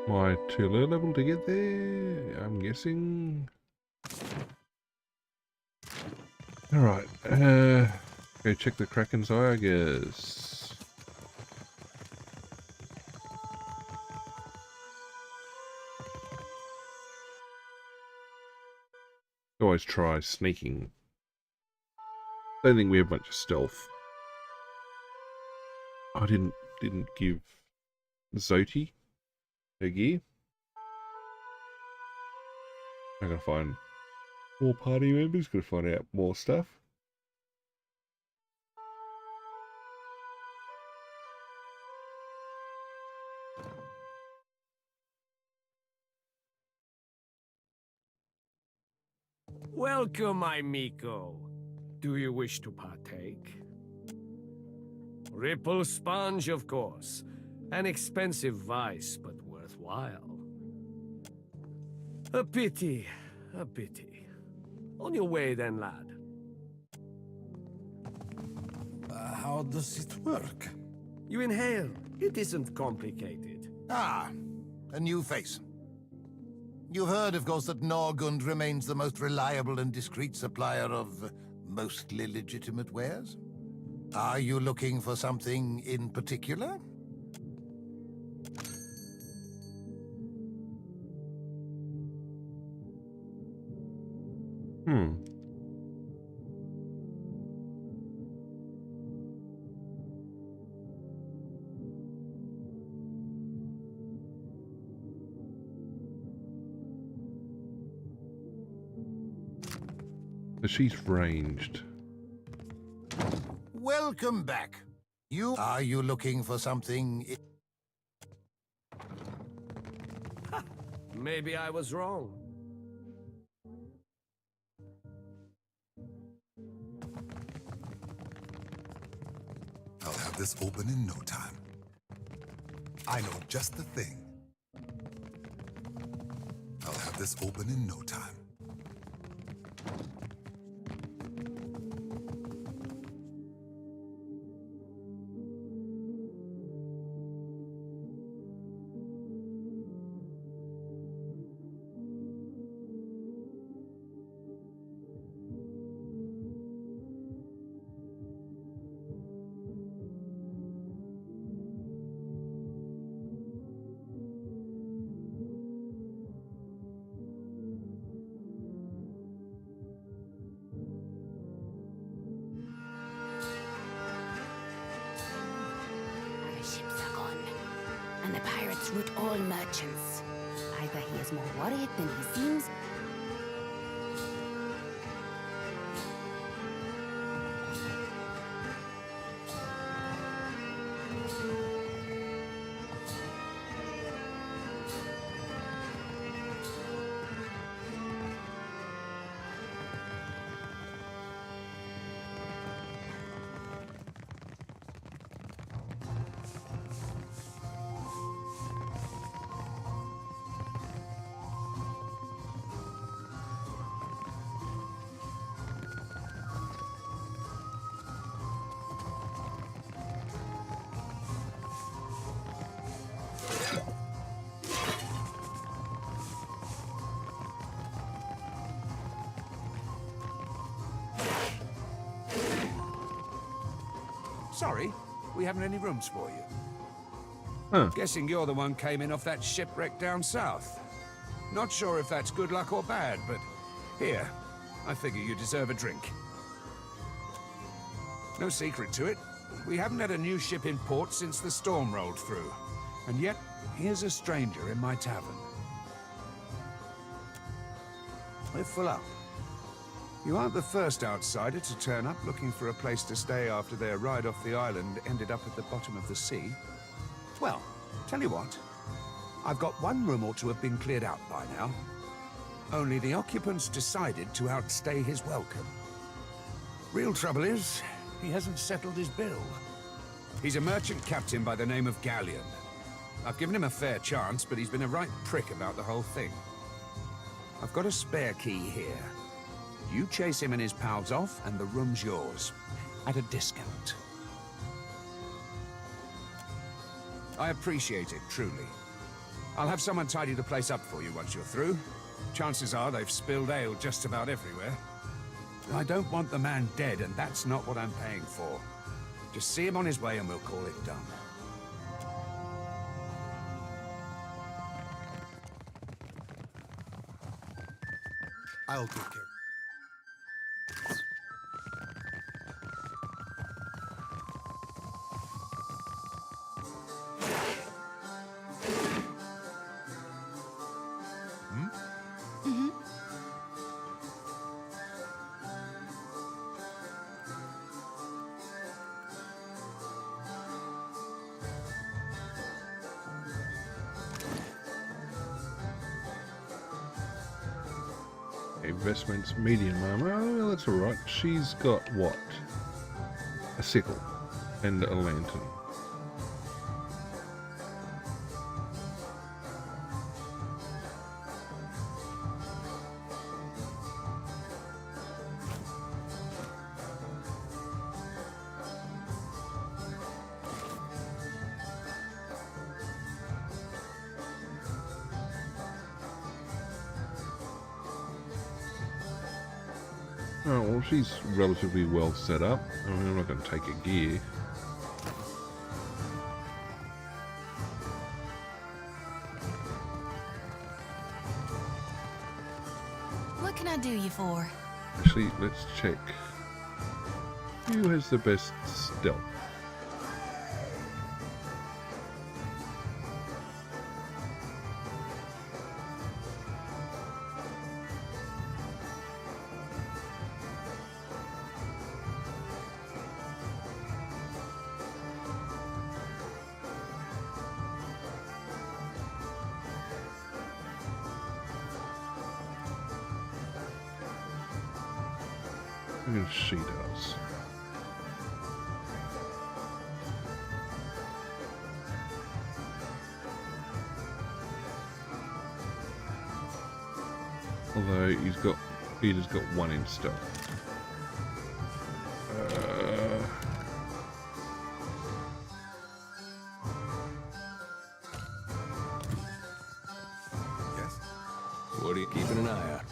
My too low level to get there, I'm guessing. Alright, go check the Kraken's eye, I guess. Always try sneaking. Don't think we have much of stealth. I didn't give Zoti her gear. I'm gonna find more party members, gonna find out more stuff. Welcome, my Miko. Do you wish to partake? Ripple sponge, of course. An expensive vice, but worthwhile. A pity, a pity. On your way then, lad. How does it work? You inhale. It isn't complicated. Ah, a new face. You've heard, of course, that Norgund remains the most reliable and discreet supplier of mostly legitimate wares. Are you looking for something in particular? But she's ranged. Welcome back. Are you looking for something? Maybe I was wrong. I'll have this open in no time. I know just the thing. I'll have this open in no time. Our ships are gone, and the pirates root all merchants. Either he is more worried than he seems. Sorry, we haven't any rooms for you. Huh. Guessing you're the one came in off that shipwreck down south. Not sure if that's good luck or bad, but here, I figure you deserve a drink. No secret to it. We haven't had a new ship in port since the storm rolled through. And yet, here's a stranger in my tavern. We're full up. You aren't the first outsider to turn up looking for a place to stay after their ride off the island ended up at the bottom of the sea. Well, tell you what. I've got one room ought to have been cleared out by now. Only the occupants decided to outstay his welcome. Real trouble is, he hasn't settled his bill. He's a merchant captain by the name of Galleon. I've given him a fair chance, but he's been a right prick about the whole thing. I've got a spare key here. You chase him and his pals off, and the room's yours. At a discount. I appreciate it, truly. I'll have someone tidy the place up for you once you're through. Chances are they've spilled ale just about everywhere. I don't want the man dead, and that's not what I'm paying for. Just see him on his way and we'll call it done. I'll take care. Investments, medium armor. Oh, well, that's alright. She's got what? A sickle and a lantern. Oh, well, she's relatively well set up. I mean, I'm not going to take her gear. What can I do you for? Actually, let's check. Who has the best stealth? I guess she does. Although Peter's got one in stealth. Yes? What are you keeping an eye out?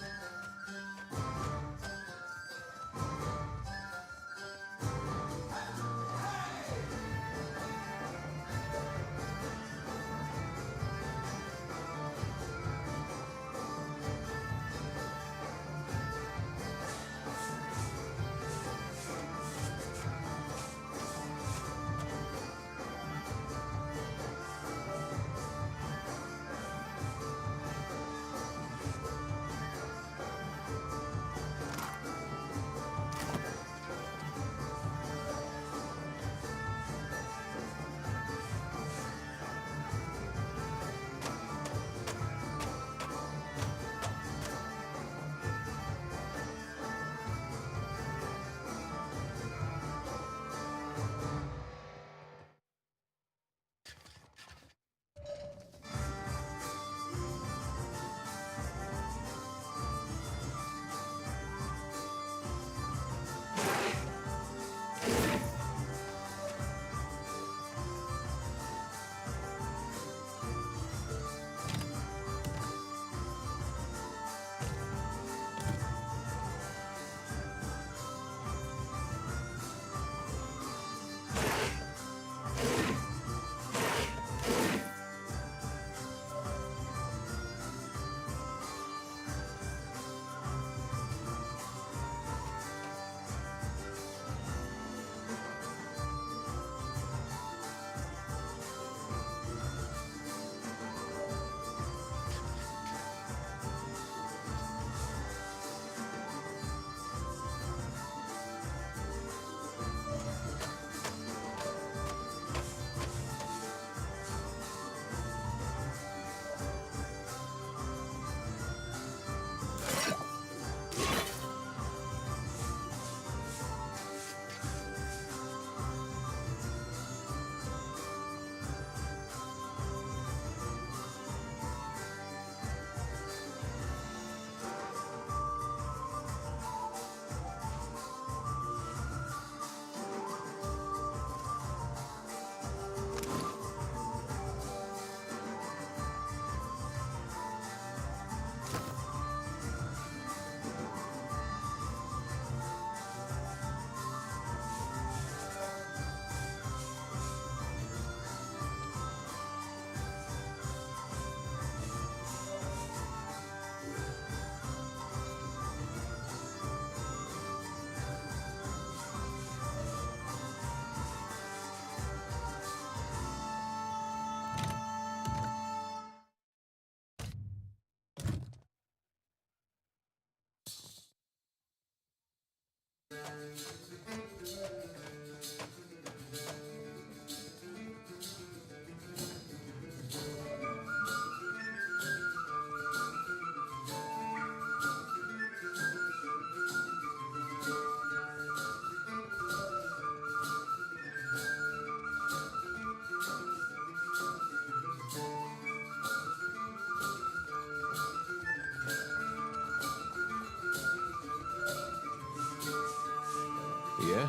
Yeah?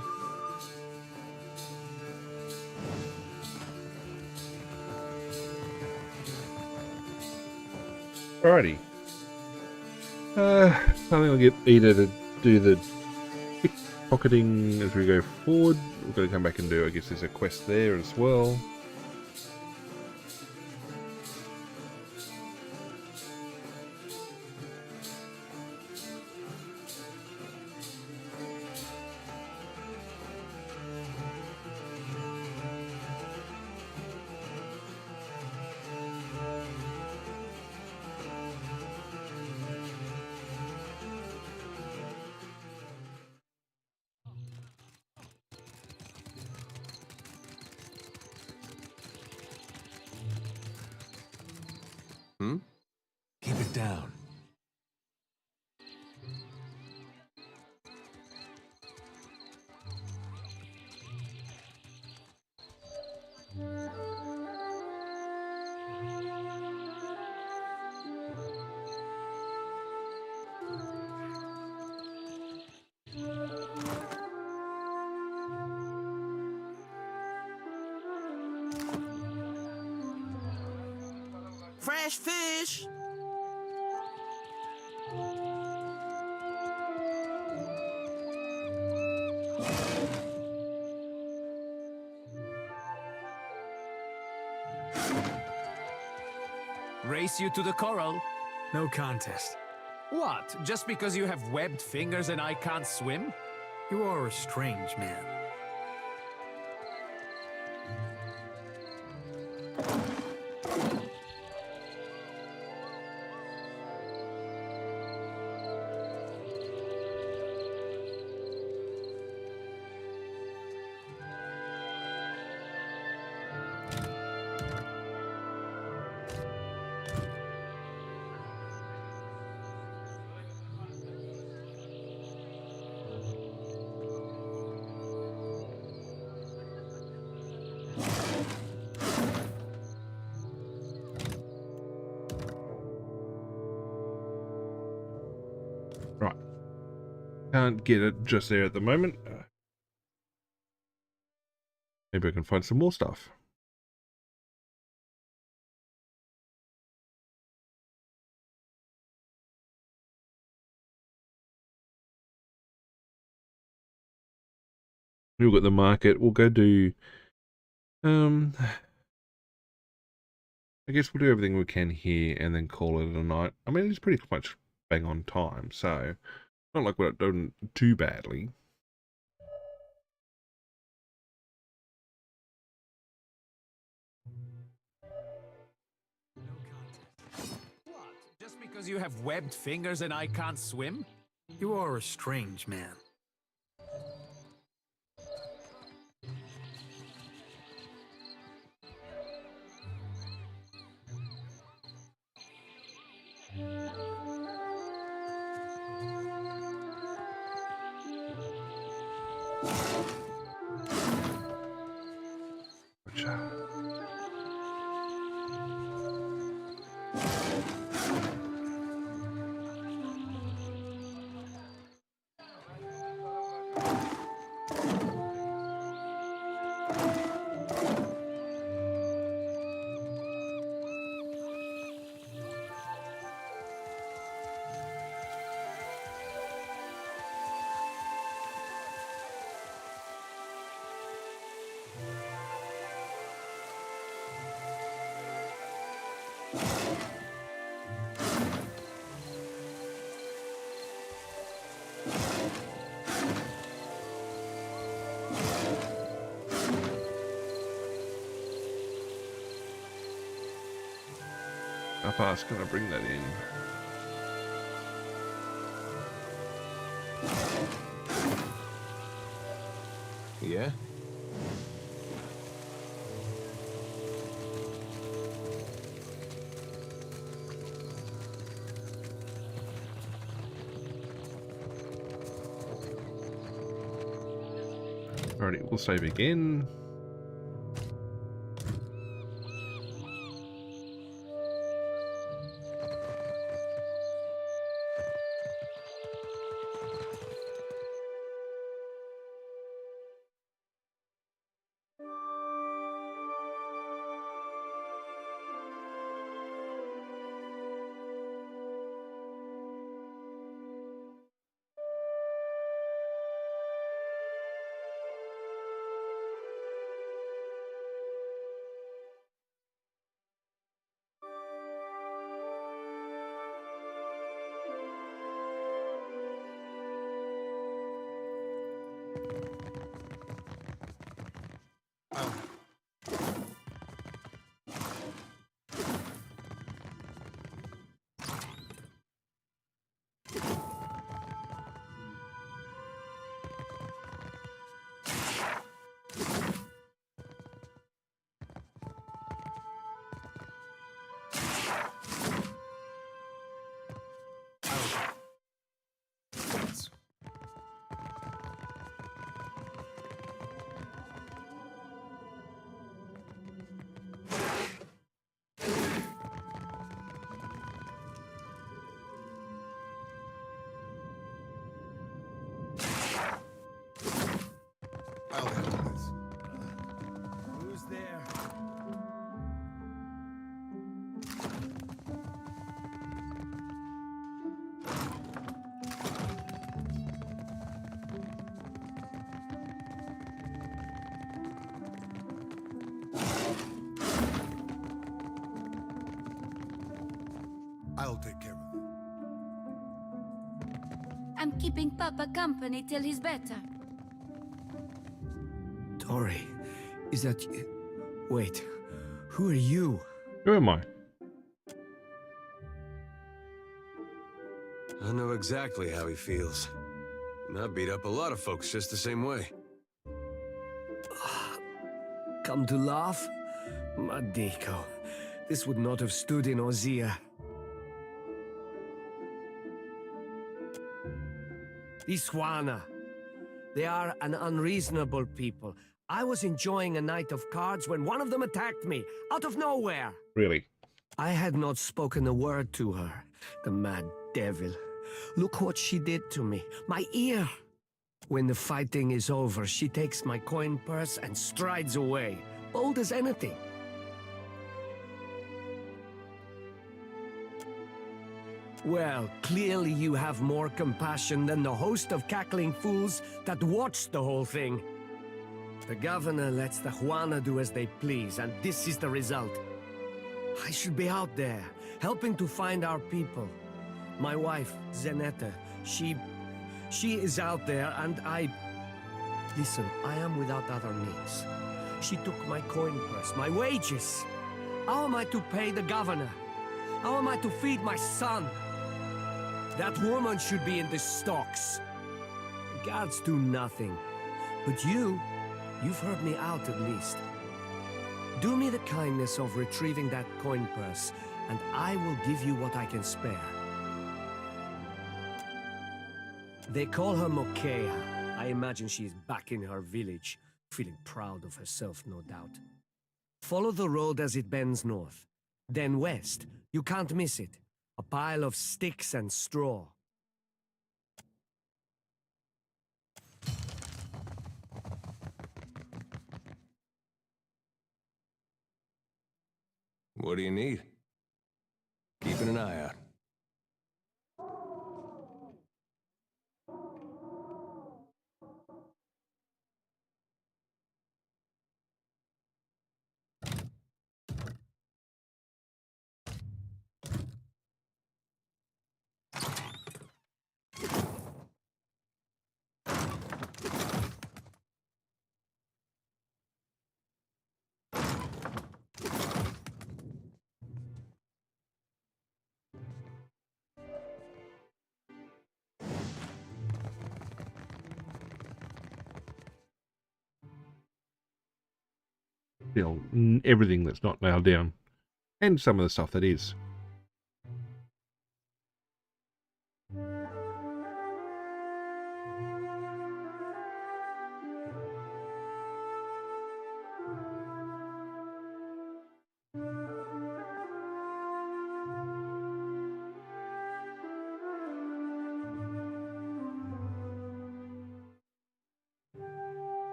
Alrighty. I think I'll get Ida to do the pocketing as we go forward. We're going to come back and do, I guess there's a quest there as well. Keep it down. Fresh fish! Race you to the coral? No contest. What? Just because you have webbed fingers and I can't swim? You are a strange man. Right. Can't get it just there at the moment. Maybe I can find some more stuff. We'll get the market. We'll go do... I guess we'll do everything we can here and then call it a night. I mean, it's pretty much bang on time, so not like we're doing too badly. What? Just because you have webbed fingers and I can't swim? You are a strange man. How fast can I bring that in? Yeah? Alrighty, we'll save again. I'll handle this. Who's there? I'll take care of it. I'm keeping Papa company till he's better. Tori, is that you? Wait, who are you? Who am I? I know exactly how he feels. And I beat up a lot of folks just the same way. Come to laugh? Madiko, this would not have stood in Ozia. These Juana, they are an unreasonable people. I was enjoying a night of cards when one of them attacked me, out of nowhere. Really? I had not spoken a word to her, the mad devil. Look what she did to me, my ear. When the fighting is over, she takes my coin purse and strides away, bold as anything. Well, clearly you have more compassion than the host of cackling fools that watched the whole thing. The governor lets the Juana do as they please, and this is the result. I should be out there, helping to find our people. My wife, Zenetta, she is out there, and Listen, I am without other means. She took my coin purse, my wages. How am I to pay the governor? How am I to feed my son? That woman should be in the stocks. The guards do nothing. But you've heard me out at least. Do me the kindness of retrieving that coin purse, and I will give you what I can spare. They call her Mokea. I imagine she is back in her village, feeling proud of herself, no doubt. Follow the road as it bends north. Then west. You can't miss it. A pile of sticks and straw. What do you need? Keeping an eye out. You know, everything that's not nailed down, and some of the stuff that is.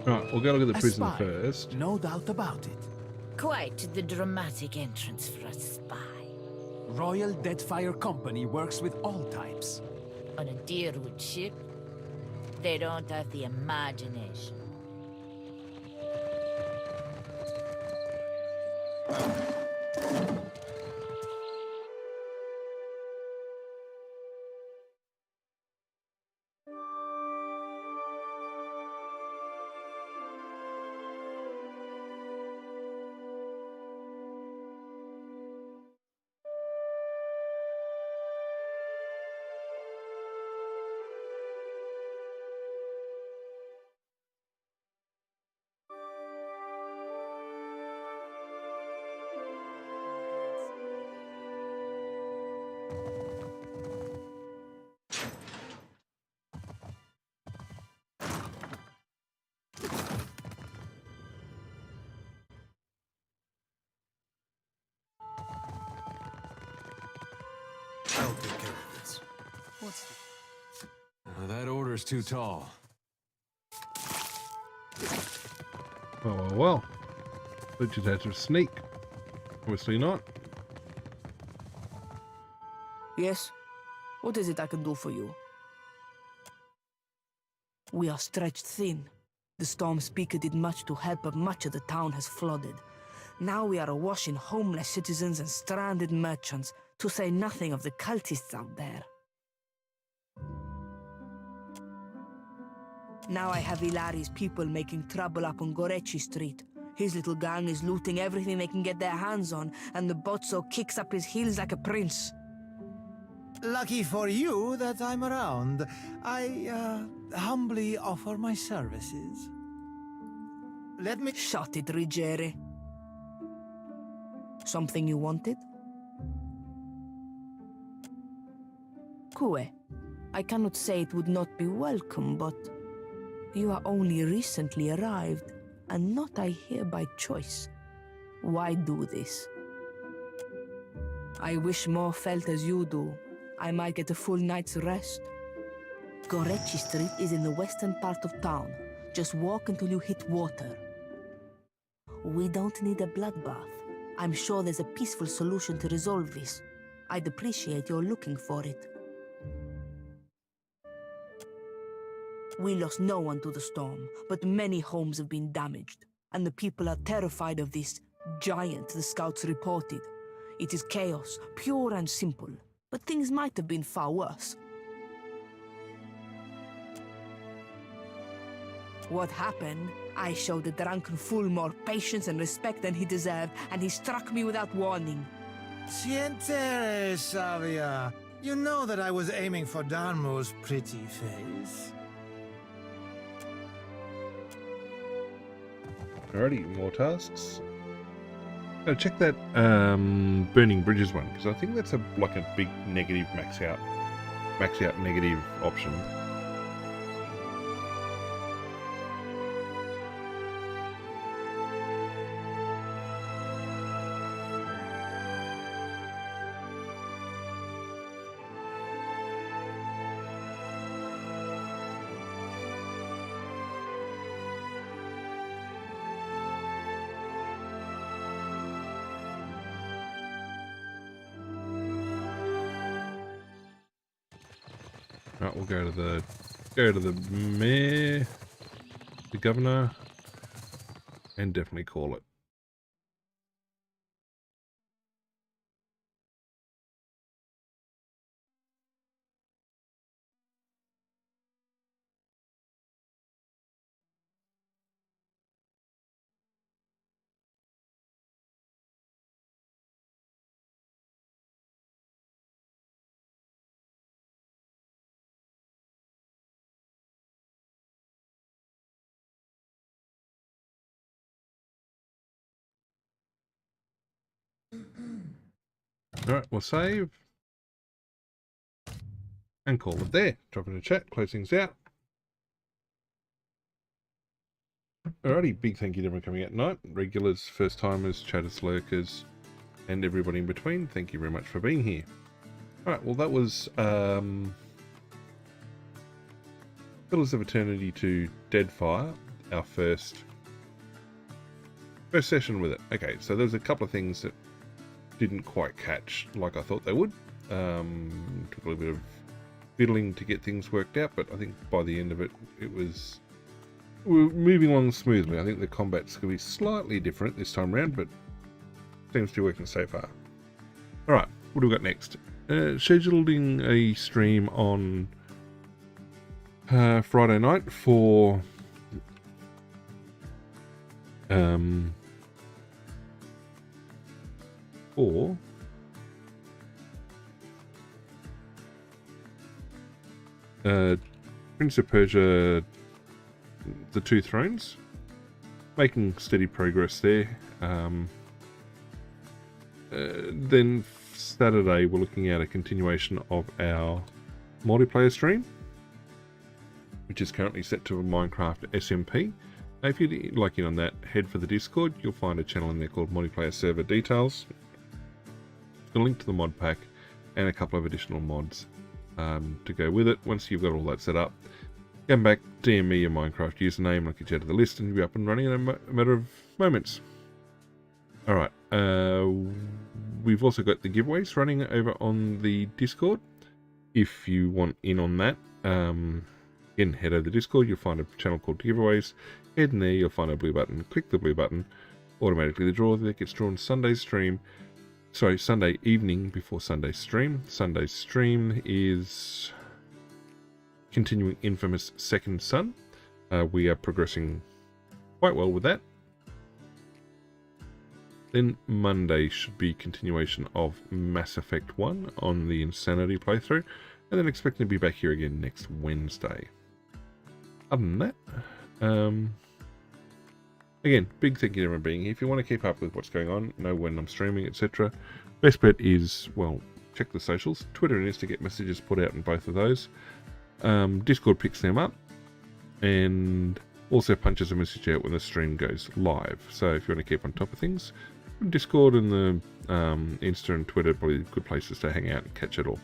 Right, we'll go look at the A prison spy, first. no doubt about it. Quite the dramatic entrance for a spy. Royal Deadfire Company works with all types. On a Deerwood ship, they don't have the imagination. I'll take care of this. That order's too tall. Well. Which is out of sneak. Obviously not. Yes? What is it I can do for you? We are stretched thin. The Storm Speaker did much to help, but much of the town has flooded. Now we are awash in homeless citizens and stranded merchants, to say nothing of the cultists out there. Now I have Ilari's people making trouble up on Gorechi Street. His little gang is looting everything they can get their hands on, and the Bozzo kicks up his heels like a prince. Lucky for you that I'm around. I, humbly offer my services. Let me— Shut it, Ruggieri. Something you wanted? Kue, I cannot say it would not be welcome, but you are only recently arrived, and not I here by choice. Why do this? I wish more felt as you do. I might get a full night's rest. Gorechi Street is in the western part of town. Just walk until you hit water. We don't need a bloodbath. I'm sure there's a peaceful solution to resolve this. I'd appreciate your looking for it. We lost no one to the storm, but many homes have been damaged, and the people are terrified of this giant the scouts reported. It is chaos, pure and simple, but things might have been far worse. What happened? I showed the drunken fool more patience and respect than he deserved, and he struck me without warning. Sientere, Savia. You know that I was aiming for Darmo's pretty face. Alrighty, more tasks. Now check that burning bridges one, because I think that's like a big negative max out negative option. Right, we'll go to the mayor, the governor, and definitely call it. Alright, we'll save. And call it there. Drop it in the chat, close things out. Alrighty, big thank you to everyone coming out tonight. Regulars, first timers, chatters, lurkers, and everybody in between. Thank you very much for being here. Alright, well that was Pillars of Eternity to Deadfire. our first session with it. Okay, so there's a couple of things that didn't quite catch like I thought they would. Took a little bit of fiddling to get things worked out, but I think by the end of it, we're moving along smoothly. I think the combat's going to be slightly different this time around, but seems to be working so far. All right, what do we got next? Scheduling a stream on Friday night for Prince of Persia, The Two Thrones. Making steady progress there. Then Saturday we're looking at a continuation of our multiplayer stream, which is currently set to a Minecraft SMP. If you'd like in on that, head for the Discord. You'll find a channel in there called Multiplayer Server Details. The link to the mod pack and a couple of additional mods to go with it. Once you've got all that set up, come back, DM me your Minecraft username, I'll get you out of the list and you'll be up and running in a matter of moments. Alright, we've also got the giveaways running over on the Discord. If you want in on that, again, head over to the Discord, you'll find a channel called Giveaways. Head in there, you'll find a blue button, click the blue button, automatically the draw that gets drawn Sunday's stream. Sorry, Sunday evening before Sunday's stream. Sunday's stream is continuing Infamous Second Son. We are progressing quite well with that. Then Monday should be continuation of Mass Effect 1 on the Insanity playthrough, and then expecting to be back here again next Wednesday. Other than that, again, big thank you to everyone being here. If you want to keep up with what's going on, know when I'm streaming, etc., best bet is, well, check the socials. Twitter and Insta get messages put out in both of those. Discord picks them up and also punches a message out when the stream goes live. So if you want to keep on top of things, Discord and the Insta and Twitter are probably good places to hang out and catch it all.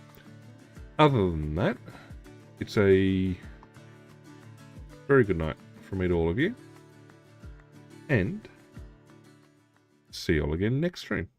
Other than that, it's a very good night from me to all of you. And see you all again next stream.